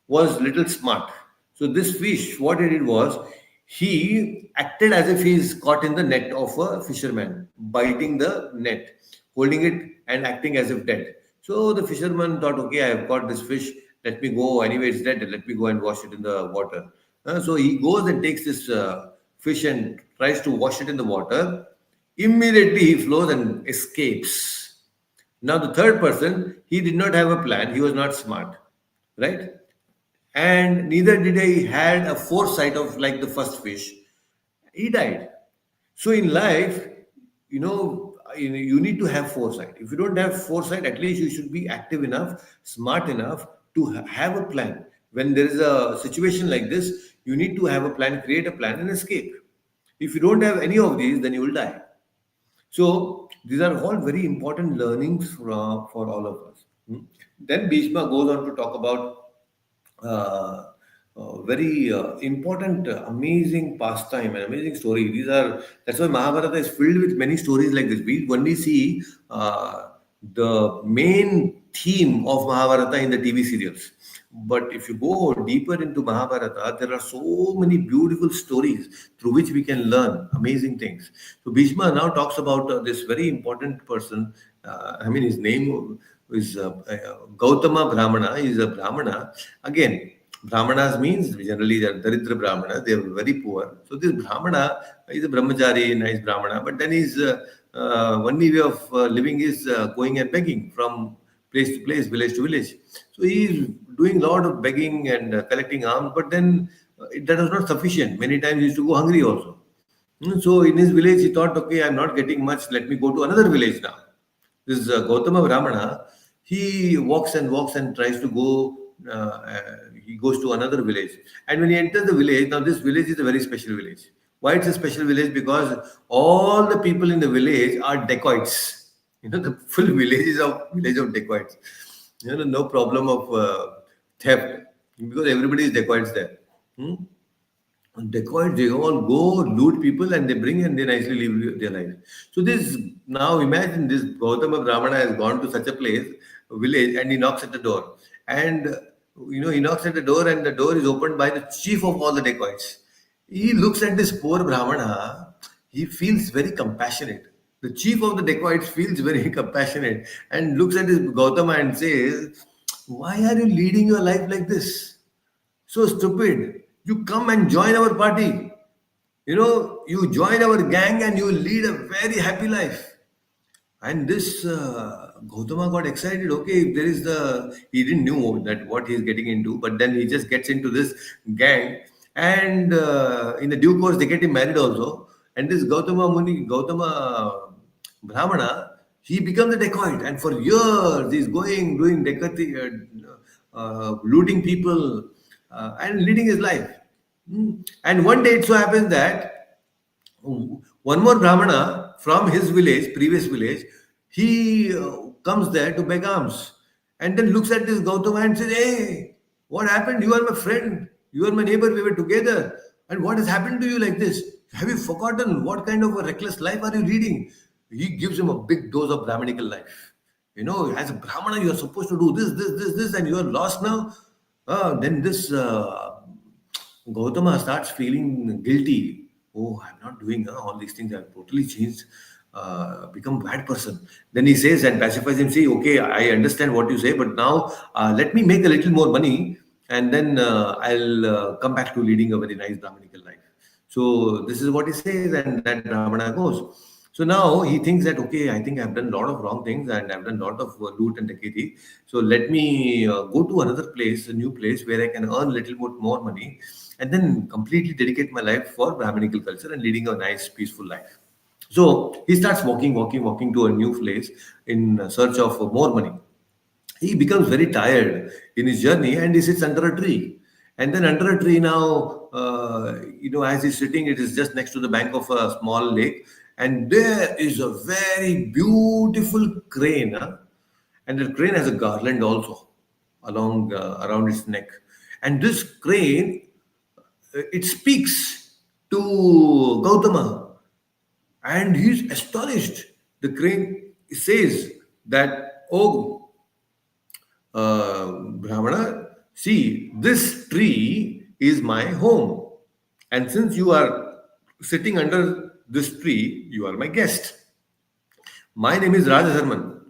was little smart. So, this fish, what he did was he acted as if he is caught in the net of a fisherman, biting the net, holding it and acting as if dead. So the fisherman thought, okay, I have caught this fish. Let me go. Anyway, it's dead. Let me go and wash it in the water. So he goes and takes this fish and tries to wash it in the water. Immediately he flows and escapes. Now the third person, he did not have a plan. He was not smart, right? And neither did he had a foresight of like the first fish. He died. So in life, you need to have foresight. If you don't have foresight, at least you should be active enough, smart enough to have a plan. When there is a situation like this, you need to have a plan, create a plan, and escape. If you don't have any of these, then you will die. So these are all very important learnings for all of us. Then Bhishma goes on to talk about very important, amazing pastime and amazing story. That's why Mahabharata is filled with many stories like this. We only see the main theme of Mahabharata in the TV serials. But if you go deeper into Mahabharata, there are so many beautiful stories through which we can learn amazing things. So Bhishma now talks about this very important person. His name is Gautama Brahmana. He is a Brahmana. Again, Brahmanas means generally they are Daridra Brahmana, they are very poor. So this Brahmana is a brahmachari, nice Brahmana, but then his only way of living is going and begging from place to place, village to village. So he is doing a lot of begging and collecting alms, but then that was not sufficient. Many times he used to go hungry also. So in his village, he thought, okay, I'm not getting much. Let me go to another village now. This Gautama Brahmana, he walks and tries to go. He goes to another village, and when he enters the village, now this village is a very special village. Why it's a special village? Because all the people in the village are dacoits. The full village of dacoits. No problem of theft because everybody is dacoits there. Hmm? Dacoits, they all go loot people and they bring and they nicely live their life. So this now imagine this Gautama Brahmana has gone to such a place, a village, and he knocks at the door. And he knocks at the door and the door is opened by the chief of all the dacoits. He looks at this poor Brahmana, he feels very compassionate. The chief of the dacoits feels very compassionate and looks at this Gautama and says, why are you leading your life like this? So stupid. You come and join our party. You join our gang and you lead a very happy life. And this Gautama got excited. Okay, if there is he didn't know that what he's getting into, but then he just gets into this gang, and in the due course they get him married also. And this Gautama Brahmana, he becomes a dacoit, and for years he's going doing dacoity, looting people, and leading his life. And one day it so happens that one more Brahmana from his village, previous village, he comes there to beg alms and then looks at this Gautama and says, hey, what happened? You are my friend. You are my neighbor. We were together. And what has happened to you like this? Have you forgotten what kind of a reckless life are you leading? He gives him a big dose of Brahminical life. As a Brahmana, you are supposed to do this, and you are lost now. Then this Gautama starts feeling guilty. Oh, I'm not doing all these things. I've totally changed, become a bad person. Then he says and pacifies him, say, okay, I understand what you say, but now let me make a little more money and then I'll come back to leading a very nice Brahminical life. So this is what he says, and that Brahmana goes. So So now he thinks that, okay, I think I've done a lot of wrong things and I've done a lot of loot and dakiti. So let me go to another place, a new place where I can earn a little bit more money and then completely dedicate my life for Brahminical culture and leading a nice, peaceful life. So he starts walking to a new place in search of more money. He becomes very tired in his journey and he sits under a tree. And then under a tree now, as he's sitting, it is just next to the bank of a small lake. And there is a very beautiful crane. And the crane has a garland also along around its neck. And this crane, it speaks to Gautama and he's astonished. The crane says that, oh, Brahmana, see, this tree is my home. And since you are sitting under this tree, you are my guest. My name is Rajadharman,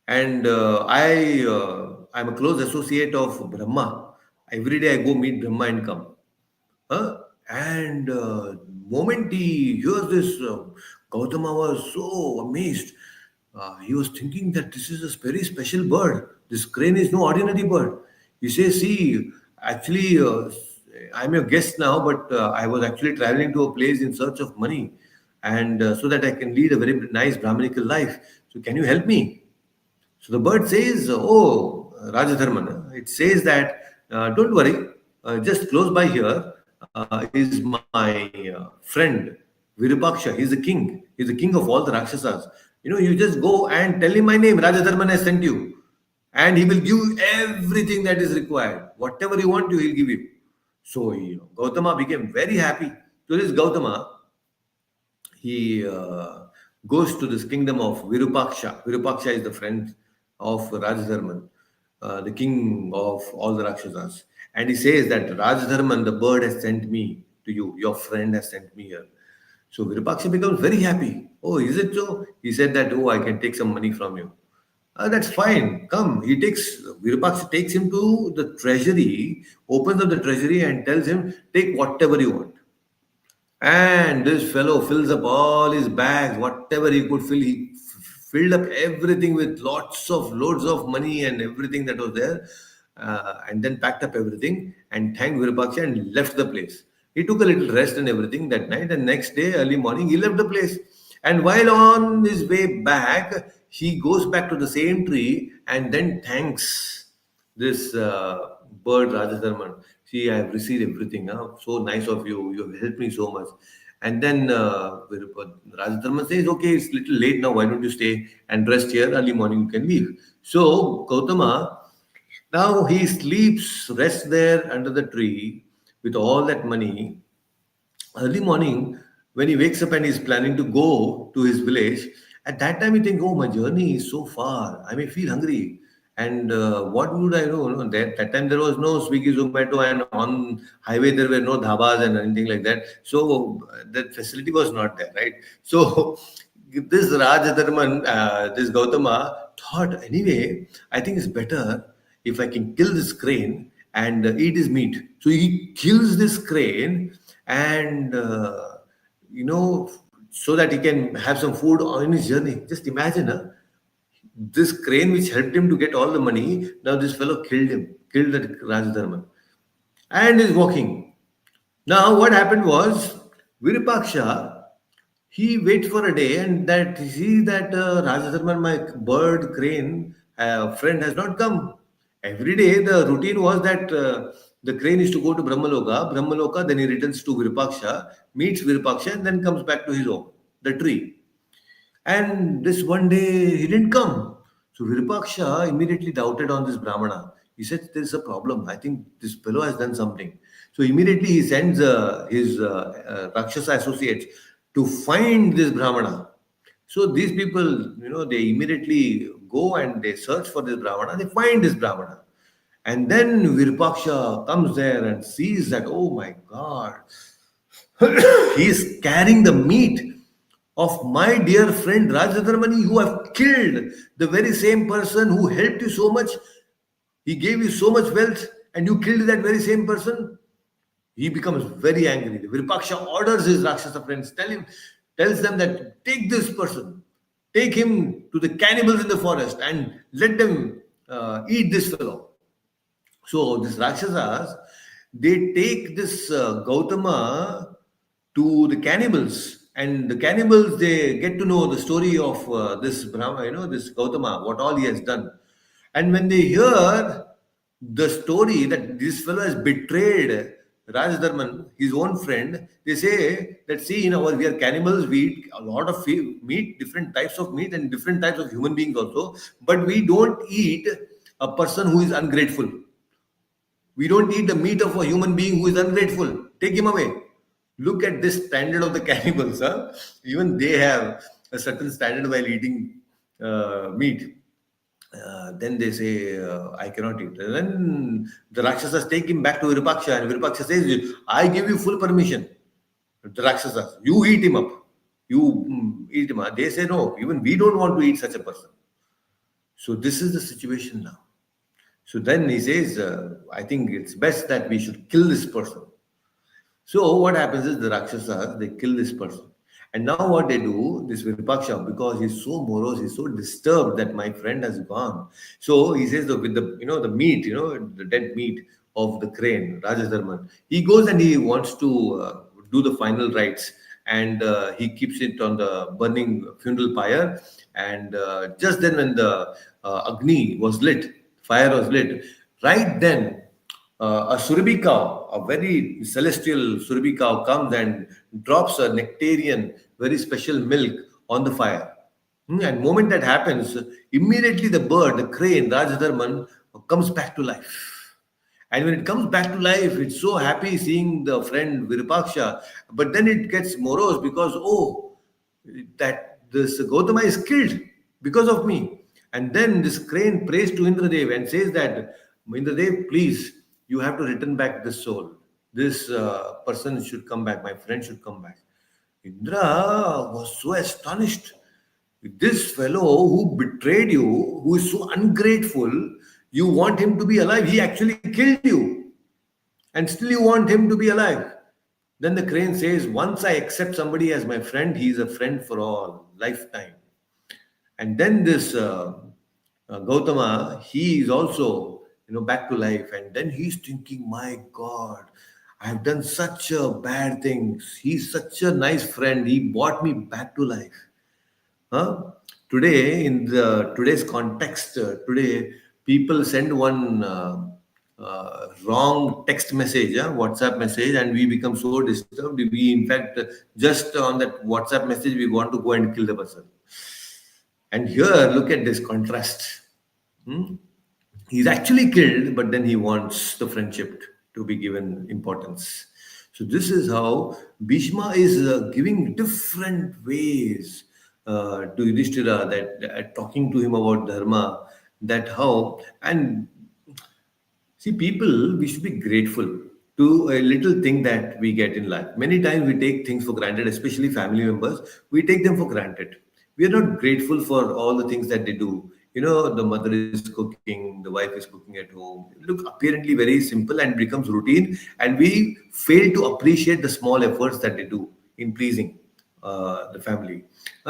and I'm a close associate of Brahma. Every day I go meet Brahma and come. And moment he hears this, Gautama was so amazed. He was thinking that this is a very special bird. This crane is no ordinary bird. He says, see, actually, I'm your guest now, but I was actually traveling to a place in search of money and so that I can lead a very nice Brahminical life. So can you help me? So the bird says, oh, Rajadharman, it says that, don't worry, just close by here is my friend Virupaksha. He's the king of all the Rakshasas. You just go and tell him my name, Rajadharman has sent you. And he will give you everything that is required. Whatever you want to, he'll give you. So Gautama became very happy. So this Gautama, he goes to this kingdom of Virupaksha. Virupaksha is the friend of Rajadharman, the king of all the Rakshasas. And he says that Rajadharman, the bird, has sent me to you. Your friend has sent me here. So Virupaksha becomes very happy. Oh, is it so? He said that, oh, I can take some money from you. That's fine. Come. Virupaksha takes him to the treasury, opens up the treasury and tells him, take whatever you want. And this fellow fills up all his bags, whatever he could fill. He filled up everything with loads of money and everything that was there, and then packed up everything and thanked Virupaksha and left the place. He took a little rest and everything that night, and next day, early morning, he left the place. And while on his way back, he goes back to the same tree and then thanks this bird Rajadharman. See, I have received everything. Huh? So nice of you. You have helped me so much. And then Rajadharman says, okay, it's little late now. Why don't you stay and rest here? Early morning you can leave. So Gautama, now he sleeps, rests there under the tree with all that money. Early morning, when he wakes up and he's planning to go to his village, at that time he thinks, oh, my journey is so far. I may feel hungry. And what would I do? That time there was no Swiggy, Zomato, and on highway there were no dhabas and anything like that. So that facility was not there, right? So this Rajadharman, this Gautama thought, anyway, I think it's better if I can kill this crane and eat his meat. So he kills this crane and so that he can have some food on his journey. Just imagine, this crane which helped him to get all the money. Now this fellow killed that Rajadharman, and is walking. Now what happened was Virupaksha, he waits for a day and that he sees that Rajadharman, my bird crane friend, has not come. Every day the routine was that the crane is to go to Brahmaloka, then he returns to Virupaksha, meets Virupaksha, and then comes back to his home, the tree. And this one day he didn't come. So Virupaksha immediately doubted on this Brahmana. He said, there is a problem. I think this fellow has done something. So immediately he sends his Rakshasa associates to find this Brahmana. So these people, they immediately go and they search for this Brahmana. They find this Brahmana. And then Virupaksha comes there and sees that, oh my God, he is carrying the meat of my dear friend Rajadharmani, who have killed the very same person who helped you so much. He gave you so much wealth and you killed that very same person. He becomes very angry. The Virupaksha orders his Rakshasa friends, tells them that take this person, take him to the cannibals in the forest and let them eat this fellow. So these Rakshasas, they take this Gautama to the cannibals, and the cannibals they get to know the story of this Brahma, this Gautama, what all he has done. And when they hear the story that this fellow has betrayed Rajadharman, his own friend, they say that see, we are cannibals, we eat a lot of meat, different types of meat, and different types of human beings also, but we don't eat a person who is ungrateful. We don't eat the meat of a human being who is ungrateful. Take him away. Look at this standard of the cannibals. Huh? Even they have a certain standard while eating meat. Then they say, I cannot eat. And then the Rakshasas take him back to Virupaksha, and Virupaksha says, I give you full permission. The Rakshasas, you eat him up. You eat him up. They say, no, even we don't want to eat such a person. So this is the situation now. So then he says, I think it's best that we should kill this person. So what happens is the Rakshasas, they kill this person. And now what they do, this Virupaksha, because he's so morose, he's so disturbed that my friend has gone. So he says with the meat, the dead meat of the crane, Rajadharman, he goes and he wants to do the final rites. And he keeps it on the burning funeral pyre. And just then when the Agni was lit, fire was lit, right then a Surabhi cow, a very celestial Surabhi cow, comes and drops a nectarian, very special milk on the fire. And moment that happens, immediately the bird, the crane, Rajadharman, comes back to life. And when it comes back to life, it's so happy seeing the friend Virupaksha. But then it gets morose because, that this Gautama is killed because of me. And then this crane prays to Indradev and says that, Indradev, please, you have to return back this soul. This person should come back. My friend should come back. Indra was so astonished. This fellow who betrayed you, who is so ungrateful, you want him to be alive. He actually killed you. And still you want him to be alive. Then the crane says, once I accept somebody as my friend, he is a friend for all, lifetime. And then this Gautama, he is also back to life, and then he's thinking, my God, I have done such a bad things. He's such a nice friend. He brought me back to life. Huh? Today, in the today's context, today people send one wrong text message, WhatsApp message, and we become so disturbed. We, in fact, just on that WhatsApp message, we want to go and kill the person. And here, look at this contrast. Hmm? He's actually killed, but then he wants the friendship to be given importance. So this is how Bhishma is giving different ways to Yudhishthira, that talking to him about dharma, that how. And see, people, we should be grateful to a little thing that we get in life. Many times we take things for granted, especially family members. We take them for granted. We are not grateful for all the things that they do. The mother is cooking, the wife is cooking at home. Look, apparently very simple and becomes routine, and we fail to appreciate the small efforts that they do in pleasing the family.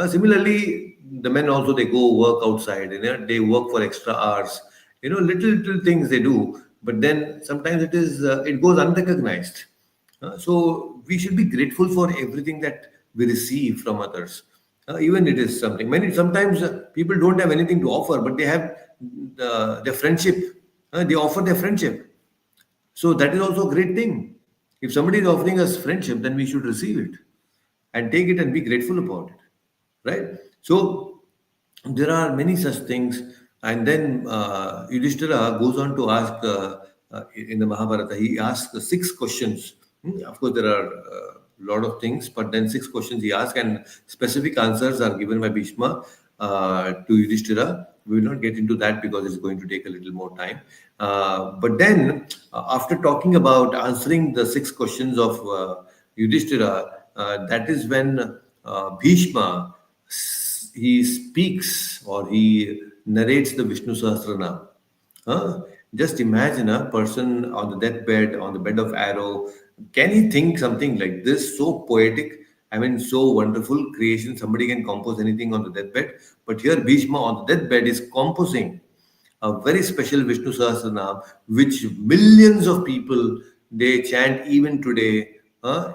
Similarly, the men also, they go work outside. They work for extra hours. Little things they do, but then sometimes it goes unrecognized. So we should be grateful for everything that we receive from others. Even it is something. Sometimes people don't have anything to offer, but they have their friendship. They offer their friendship. So that is also a great thing. If somebody is offering us friendship, then we should receive it and take it and be grateful about it. Right? So there are many such things. And then Yudhishthira goes on to ask in the Mahabharata, he asks six questions. Of course, there are a lot of things, but then six questions he asks, and specific answers are given by Bhishma to Yudhishthira. We will not get into that because it's going to take a little more time. But then, after talking about answering the six questions of Yudhishthira, that is when Bhishma, he speaks or he narrates the Vishnu Sahasranam. Just imagine a person on the deathbed, on the bed of arrow. Can he think something like this, so poetic? I mean, so wonderful creation. Somebody can compose anything on the deathbed, but here Bhishma on the deathbed is composing a very special Vishnu Sahasranam, which millions of people they chant even today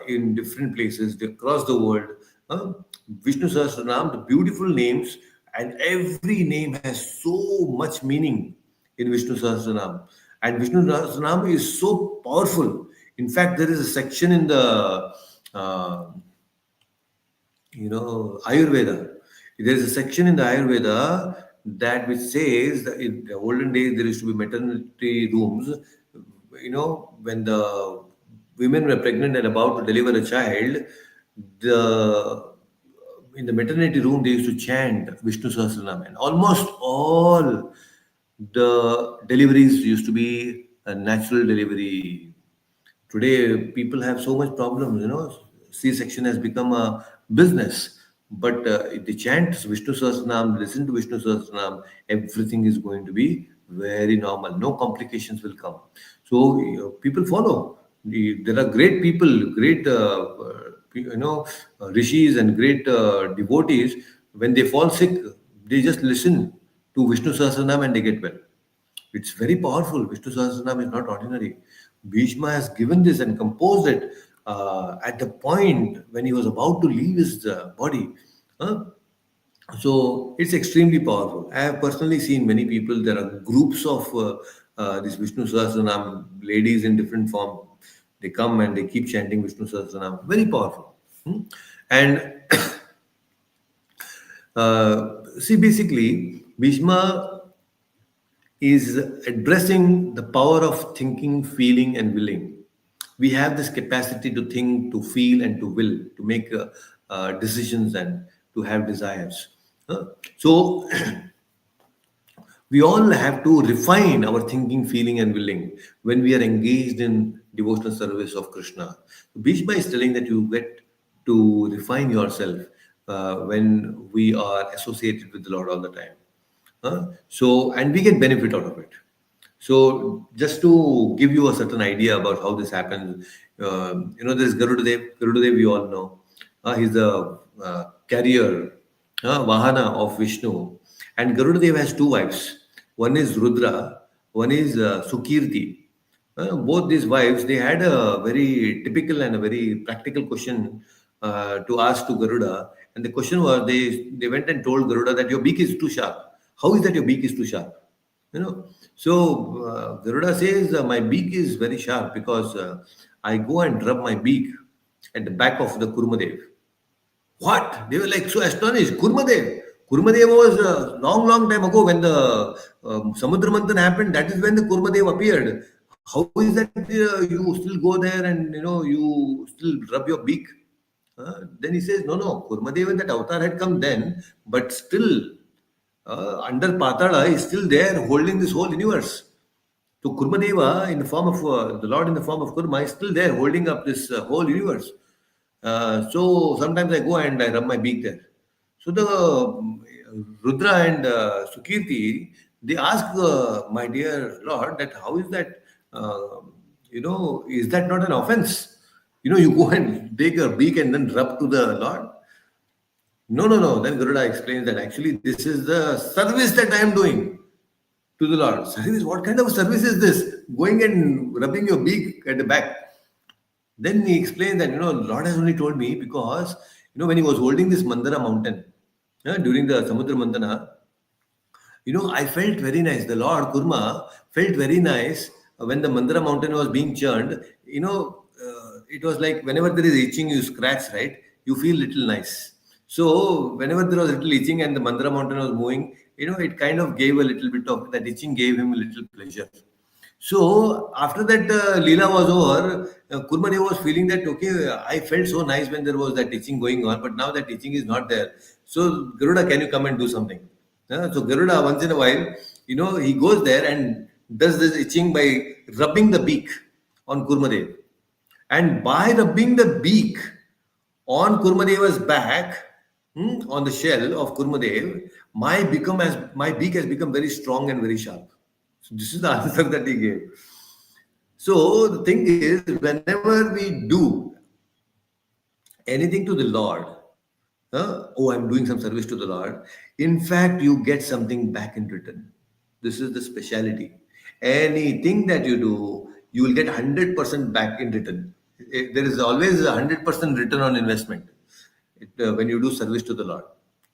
in different places across the world. Uh, Vishnu Sahasranam, the beautiful names, and every name has so much meaning in Vishnu Sahasranam. And Vishnu Sahasranam is so powerful. In fact, there is a section in the uh, Ayurveda. There is a section in the Ayurveda that which says that in the olden days there used to be maternity rooms. When the women were pregnant and about to deliver a child, the in the maternity room they used to chant Vishnu Sahasranam, and almost all the deliveries used to be a natural delivery. Today, people have so much problems. C-section has become a business. But if they chant Vishnu Sahasranam, listen to Vishnu Sahasranam, everything is going to be very normal. No complications will come. So people follow. There are great people, great rishis and great devotees. When they fall sick, they just listen to Vishnu Sahasranam and they get well. It's very powerful. Vishnu Sahasranam is not ordinary. Bhishma has given this and composed it at the point when he was about to leave his body. Huh? So it's extremely powerful. I have personally seen many people. There are groups of this Vishnu Sahasranam ladies in different form. They come and they keep chanting Vishnu Sahasranam. Very powerful. And see, basically, Bhishma is addressing the power of thinking, feeling, and willing. We have this capacity to think, to feel, and to will, to make decisions and to have desires. So, we all have to refine our thinking, feeling, and willing when we are engaged in devotional service of Krishna. Bhishma is telling that you get to refine yourself when we are associated with the Lord all the time. And we get benefit out of it. So, just to give you a certain idea about how this happens, there's Garudadev. Garudadev, we all know. He's the carrier, Vahana of Vishnu. And Garudadev has two wives. One is Rudra, one is Sukirti. Both these wives, they had a very typical and a very practical question to ask to Garuda. And the question was, they went and told Garuda that your beak is too sharp. How is that your beak is too sharp? So Garuda says my beak is very sharp because I go and rub my beak at the back of the Kurmadev. What? They were like so astonished. Kurmadev. Kurmadev was a long, long time ago when the Samudra Manthan happened. That is when the Kurmadev appeared. How is that you still go there and you still rub your beak? Then he says, no. Kurmadev, that avatar had come then, but still under Patala is still there holding this whole universe. So Kurmadeva in the form of the Lord in the form of Kurma is still there holding up this whole universe. So sometimes I go and I rub my beak there. So the Rudra and Sukirti, they ask my dear Lord that how is that, is that not an offense? You go and take your beak and then rub to the Lord. No. Then Garuda explains that actually this is the service that I am doing to the Lord. Service? What kind of service is this? Going and rubbing your beak at the back. Then he explains that, Lord has only told me because, when he was holding this Mandara mountain during the Samudra Mantana, I felt very nice. The Lord Kurma felt very nice when the Mandara mountain was being churned. It was like whenever there is itching, you scratch, right? You feel little nice. So whenever there was little itching and the Mandara mountain was moving, it kind of gave a little bit of that itching gave him a little pleasure. So after that Leela was over, Kurmadev was feeling that okay, I felt so nice when there was that teaching going on, but now that teaching is not there. So Garuda, can you come and do something? So Garuda once in a while, he goes there and does this itching by rubbing the beak on Kurmadev. And by rubbing the beak on Kurmadeva's back, on the shell of Kurmadev, my beak has become very strong and very sharp. So this is the answer that he gave. So the thing is, whenever we do anything to the Lord, oh, I'm doing some service to the Lord. In fact, you get something back in return. This is the speciality. Anything that you do, you will get 100% back in return. There is always a 100% return on investment when you do service to the Lord.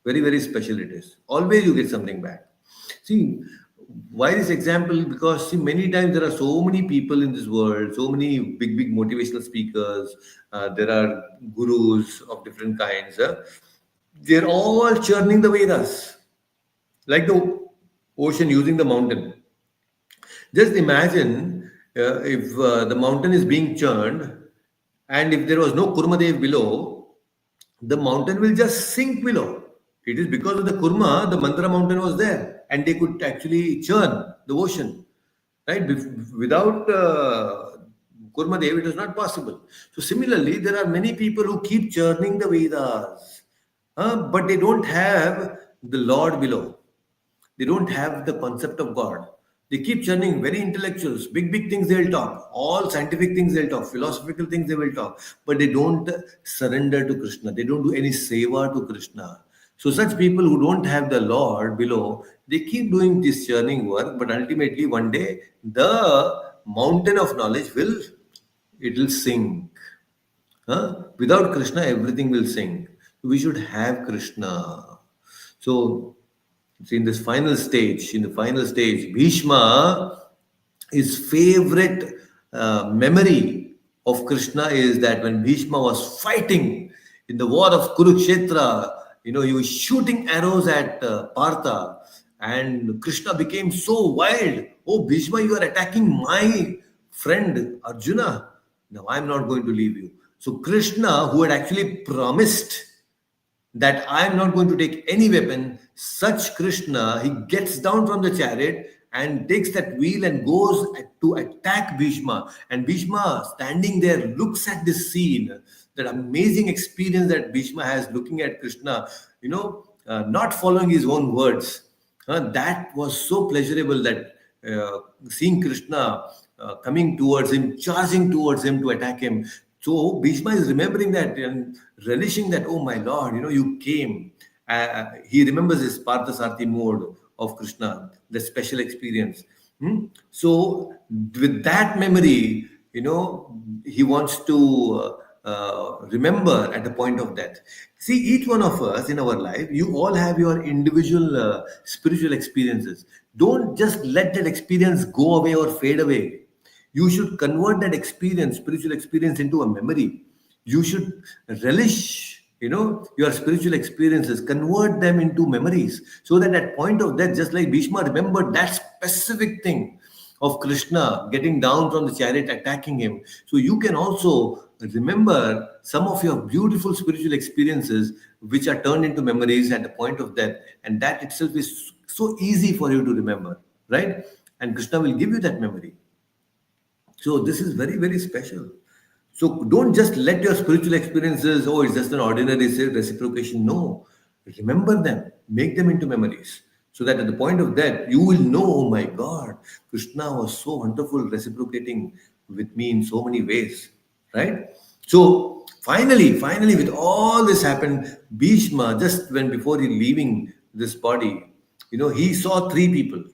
Very, very special it is. Always you get something back. See, why this example? Because see, many times there are so many people in this world, so many big, big motivational speakers. There are gurus of different kinds. They're all churning the Vedas, like the ocean using the mountain. Just imagine if the mountain is being churned, and if there was no Kurmadev below, the mountain will just sink below. It is because of the Kurma, the Mantra mountain was there, and they could actually churn the ocean. Right? Without Kurmadev, it is not possible. So, similarly, there are many people who keep churning the Vedas, but they don't have the Lord below. They don't have the concept of God. They keep churning, very intellectuals, big, big things they'll talk, all scientific things they'll talk, philosophical things they will talk, but they don't surrender to Krishna. They don't do any seva to Krishna. So, such people who don't have the Lord below, they keep doing this churning work, but ultimately one day the mountain of knowledge will sink. Without Krishna, everything will sink. We should have Krishna. So, see, in the final stage, Bhishma, his favorite memory of Krishna is that when Bhishma was fighting in the war of Kurukshetra, he was shooting arrows at Partha, and Krishna became so wild. Oh, Bhishma, you are attacking my friend Arjuna. No, I'm not going to leave you. So, Krishna, who had actually promised that I am not going to take any weapon. Such Krishna, he gets down from the chariot and takes that wheel and goes to attack Bhishma. And Bhishma, standing there, looks at this scene, that amazing experience that Bhishma has looking at Krishna, not following his own words. That was so pleasurable that seeing Krishna coming towards him, charging towards him to attack him. So Bhishma is remembering that and relishing that, oh my Lord, you came. He remembers his Parthasarthi mode of Krishna, the special experience. So with that memory, he wants to remember at the point of death. See, each one of us in our life, you all have your individual spiritual experiences. Don't just let that experience go away or fade away. You should convert that experience, spiritual experience, into a memory. You should relish, your spiritual experiences, convert them into memories, so that at point of death, just like Bhishma remembered that specific thing of Krishna getting down from the chariot, attacking him. So you can also remember some of your beautiful spiritual experiences, which are turned into memories at the point of death. And that itself is so easy for you to remember, right? And Krishna will give you that memory. So this is very, very special. So don't just let your spiritual experiences, oh, it's just an ordinary reciprocation. No, remember them, make them into memories. So that at the point of death, you will know, oh my God, Krishna was so wonderful, reciprocating with me in so many ways, right? So finally, with all this happened, Bhishma, just when before he leaving this body, he saw three people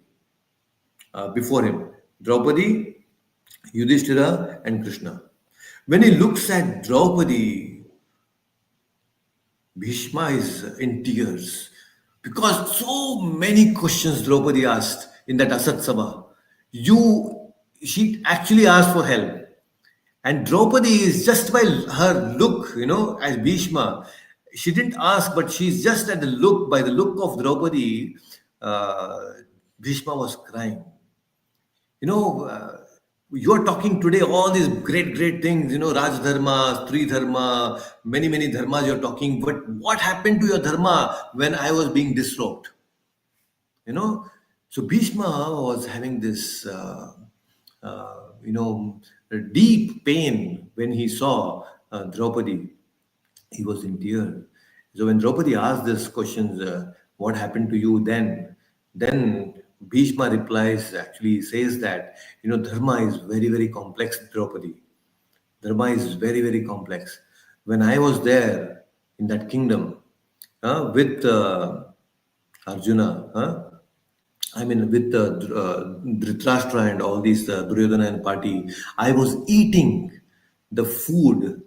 before him: Draupadi, Yudhishthira, and Krishna. When he looks at Draupadi, Bhishma is in tears because so many questions Draupadi asked in that Asat Sabha. She actually asked for help. And Draupadi is just by her look, as Bhishma, she didn't ask, but she's just at the look, by the look of Draupadi, uh, Bhishma was crying. you know uh, you're talking today all these great things, Raj Dharma, Stri Dharma, many dharmas you're talking, but what happened to your dharma when I was being disrobed? you know so Bhishma was having this a deep pain when he saw Draupadi. He was in tears. So when Draupadi asked this questions, what happened to you then? Then Bhishma replies, actually says that, dharma is very, very complex, Draupadi. Dharma is very, very complex. when I was there in that kingdom with Arjuna, I mean, with Dhritarashtra and all these Duryodhana and party, I was eating the food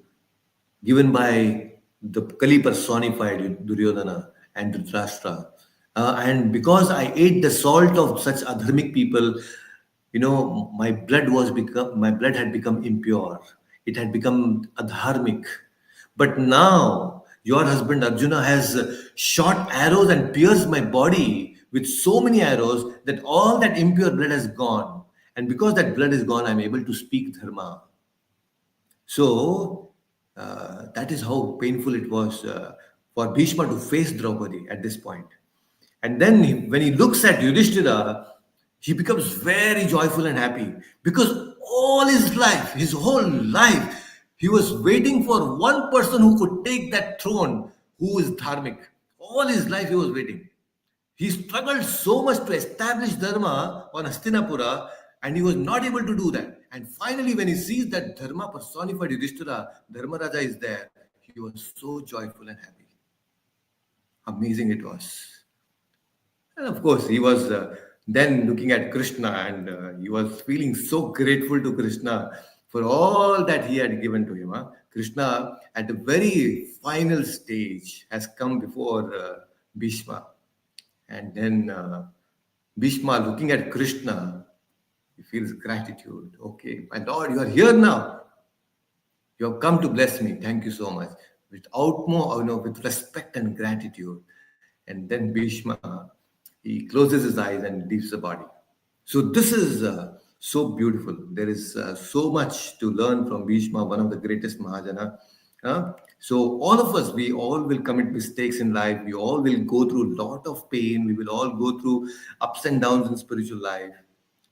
given by the Kali personified Duryodhana and Dhritarashtra. And because I ate the salt of such adharmic people, my blood had become impure. It had become adharmic. But now your husband Arjuna has shot arrows and pierced my body with so many arrows that all that impure blood has gone. And because that blood is gone, I'm able to speak dharma. So that is how painful it was for Bhishma to face Draupadi at this point. And then when he looks at Yudhishthira, he becomes very joyful and happy because all his life, his whole life, he was waiting for one person who could take that throne, who is dharmic. All his life he was waiting. He struggled so much to establish Dharma on Hastinapura and he was not able to do that. And finally, when he sees that Dharma personified Yudhishthira, Dharmaraja is there, he was so joyful and happy. Amazing it was. And of course, he was then looking at Krishna and he was feeling so grateful to Krishna for all that he had given to him. Krishna, at the very final stage, has come before Bhishma. And then Bhishma, looking at Krishna, he feels gratitude. Okay, my Lord, you are here now. You have come to bless me. Thank you so much. With respect and gratitude. And then Bhishma, he closes his eyes and leaves the body. So this is so beautiful. There is so much to learn from Bhishma, one of the greatest Mahajana. So all of us, we all will commit mistakes in life. We all will go through a lot of pain. We will all go through ups and downs in spiritual life.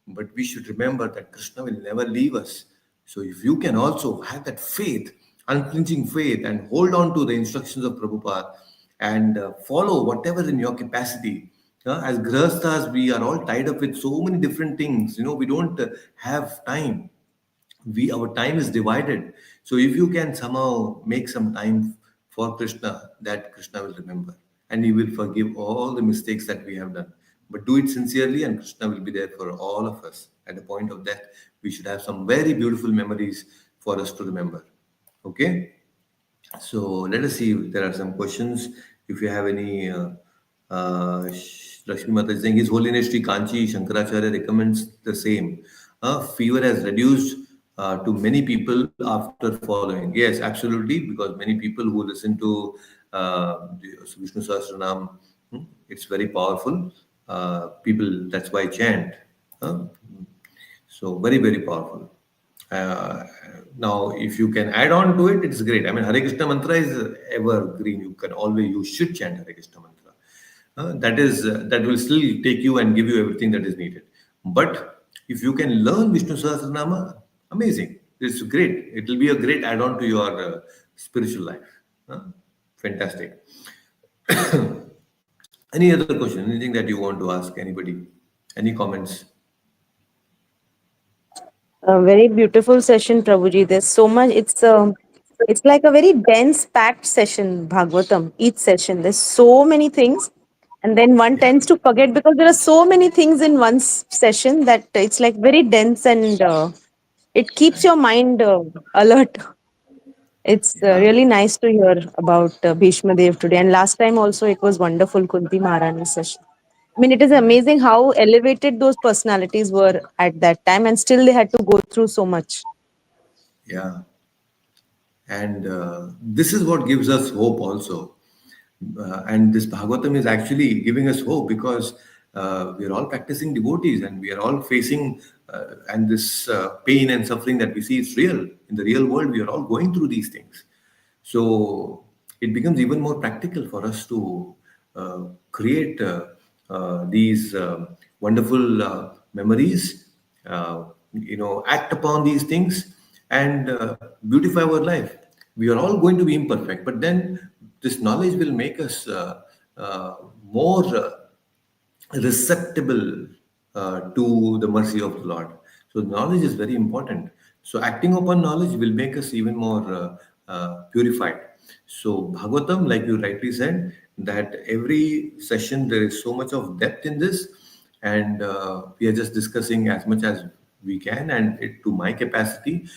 But we should remember that Krishna will never leave us. So if you can also have that faith, unflinching faith, and hold on to the instructions of Prabhupada and follow whatever in your capacity. As grahasthas, we are all tied up with so many different things. We don't have time. Our time is divided. So if you can somehow make some time for Krishna, that Krishna will remember and he will forgive all the mistakes that we have done. But do it sincerely, and Krishna will be there for all of us. At the point of death, we should have some very beautiful memories for us to remember. Okay? So let us see if there are some questions. If you have any, Lakshmi Mata is saying His Holiness Sri Kanchi Shankaracharya recommends the same. Fever has reduced to many people after following. Yes, absolutely, because many people who listen to the Vishnu Sahasranam, it's very powerful. People, that's why chant. Uh, so very, very powerful. Uh, Now, if you can add on to it, it's great. I mean, Hare Krishna mantra is evergreen. You should chant Hare Krishna mantra. That will still take you and give you everything that is needed. But if you can learn Vishnu Sahasranama, amazing. It's great. It will be a great add-on to your spiritual life. Fantastic. Any other question? Anything that you want to ask anybody? Any comments? A very beautiful session, Prabhuji. There's so much. It's like a very dense, packed session, Bhagavatam. Each session, there's so many things, and then one Yeah. tends to forget because there are so many things in one session that it's like very dense, and it keeps Right. your mind alert. It's Yeah. really nice to hear about Bhishma Dev today. And last time also, it was wonderful, Kunti Maharani session. I mean, it is Right. amazing how elevated those personalities were at that time, and still they had to go through so much. Yeah. And this is what gives us hope also. And this Bhagavatam is actually giving us hope because we are all practicing devotees and we are all facing and this pain and suffering that we see is real. In the real world, we are all going through these things. So it becomes even more practical for us to create these wonderful memories, act upon these things and beautify our life. We are all going to be imperfect, but then this knowledge will make us more receptible to the mercy of the Lord. So knowledge is very important. So acting upon knowledge will make us even more purified. So Bhagavatam, like you rightly said, that every session there is so much of depth in this, and we are just discussing as much as we can, and to my capacity,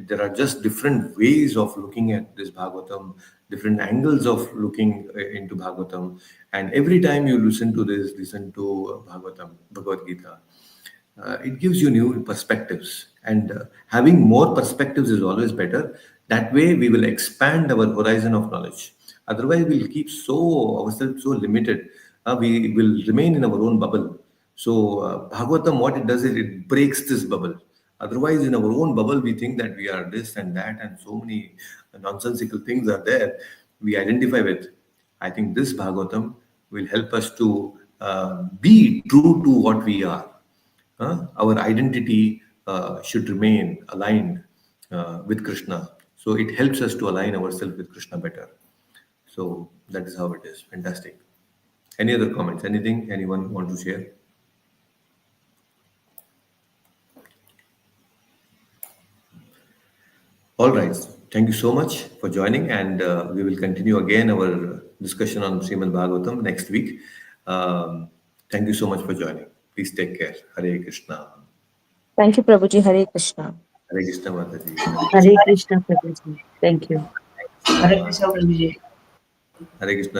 there are just different ways of looking at this Bhagavatam, different angles of looking into Bhagavatam, and every time you listen to Bhagavatam, Bhagavad Gita, it gives you new perspectives, and having more perspectives is always better. That way we will expand our horizon of knowledge. Otherwise we'll keep ourselves so limited. We will remain in our own bubble. So Bhagavatam, what it does is it breaks this bubble. Otherwise in our own bubble we think that we are this and that, and so many nonsensical things are there we identify with. I think this Bhagavatam will help us to be true to what we are. Our identity should remain aligned with Krishna. So it helps us to align ourselves with Krishna better. So that is how it is. Fantastic. Any other comments? Anything anyone want to share? All right. Thank you so much for joining, and we will continue again our discussion on Srimad Bhagavatam next week. Thank you so much for joining. Please take care. Hare Krishna. Thank you, Prabhuji. Hare Krishna. Hare Krishna Mataji. Hare Hare Krishna. Krishna, Prabhuji. Thank you. Hare Hare Krishna. Krishna, Prabhuji. Hare Krishna.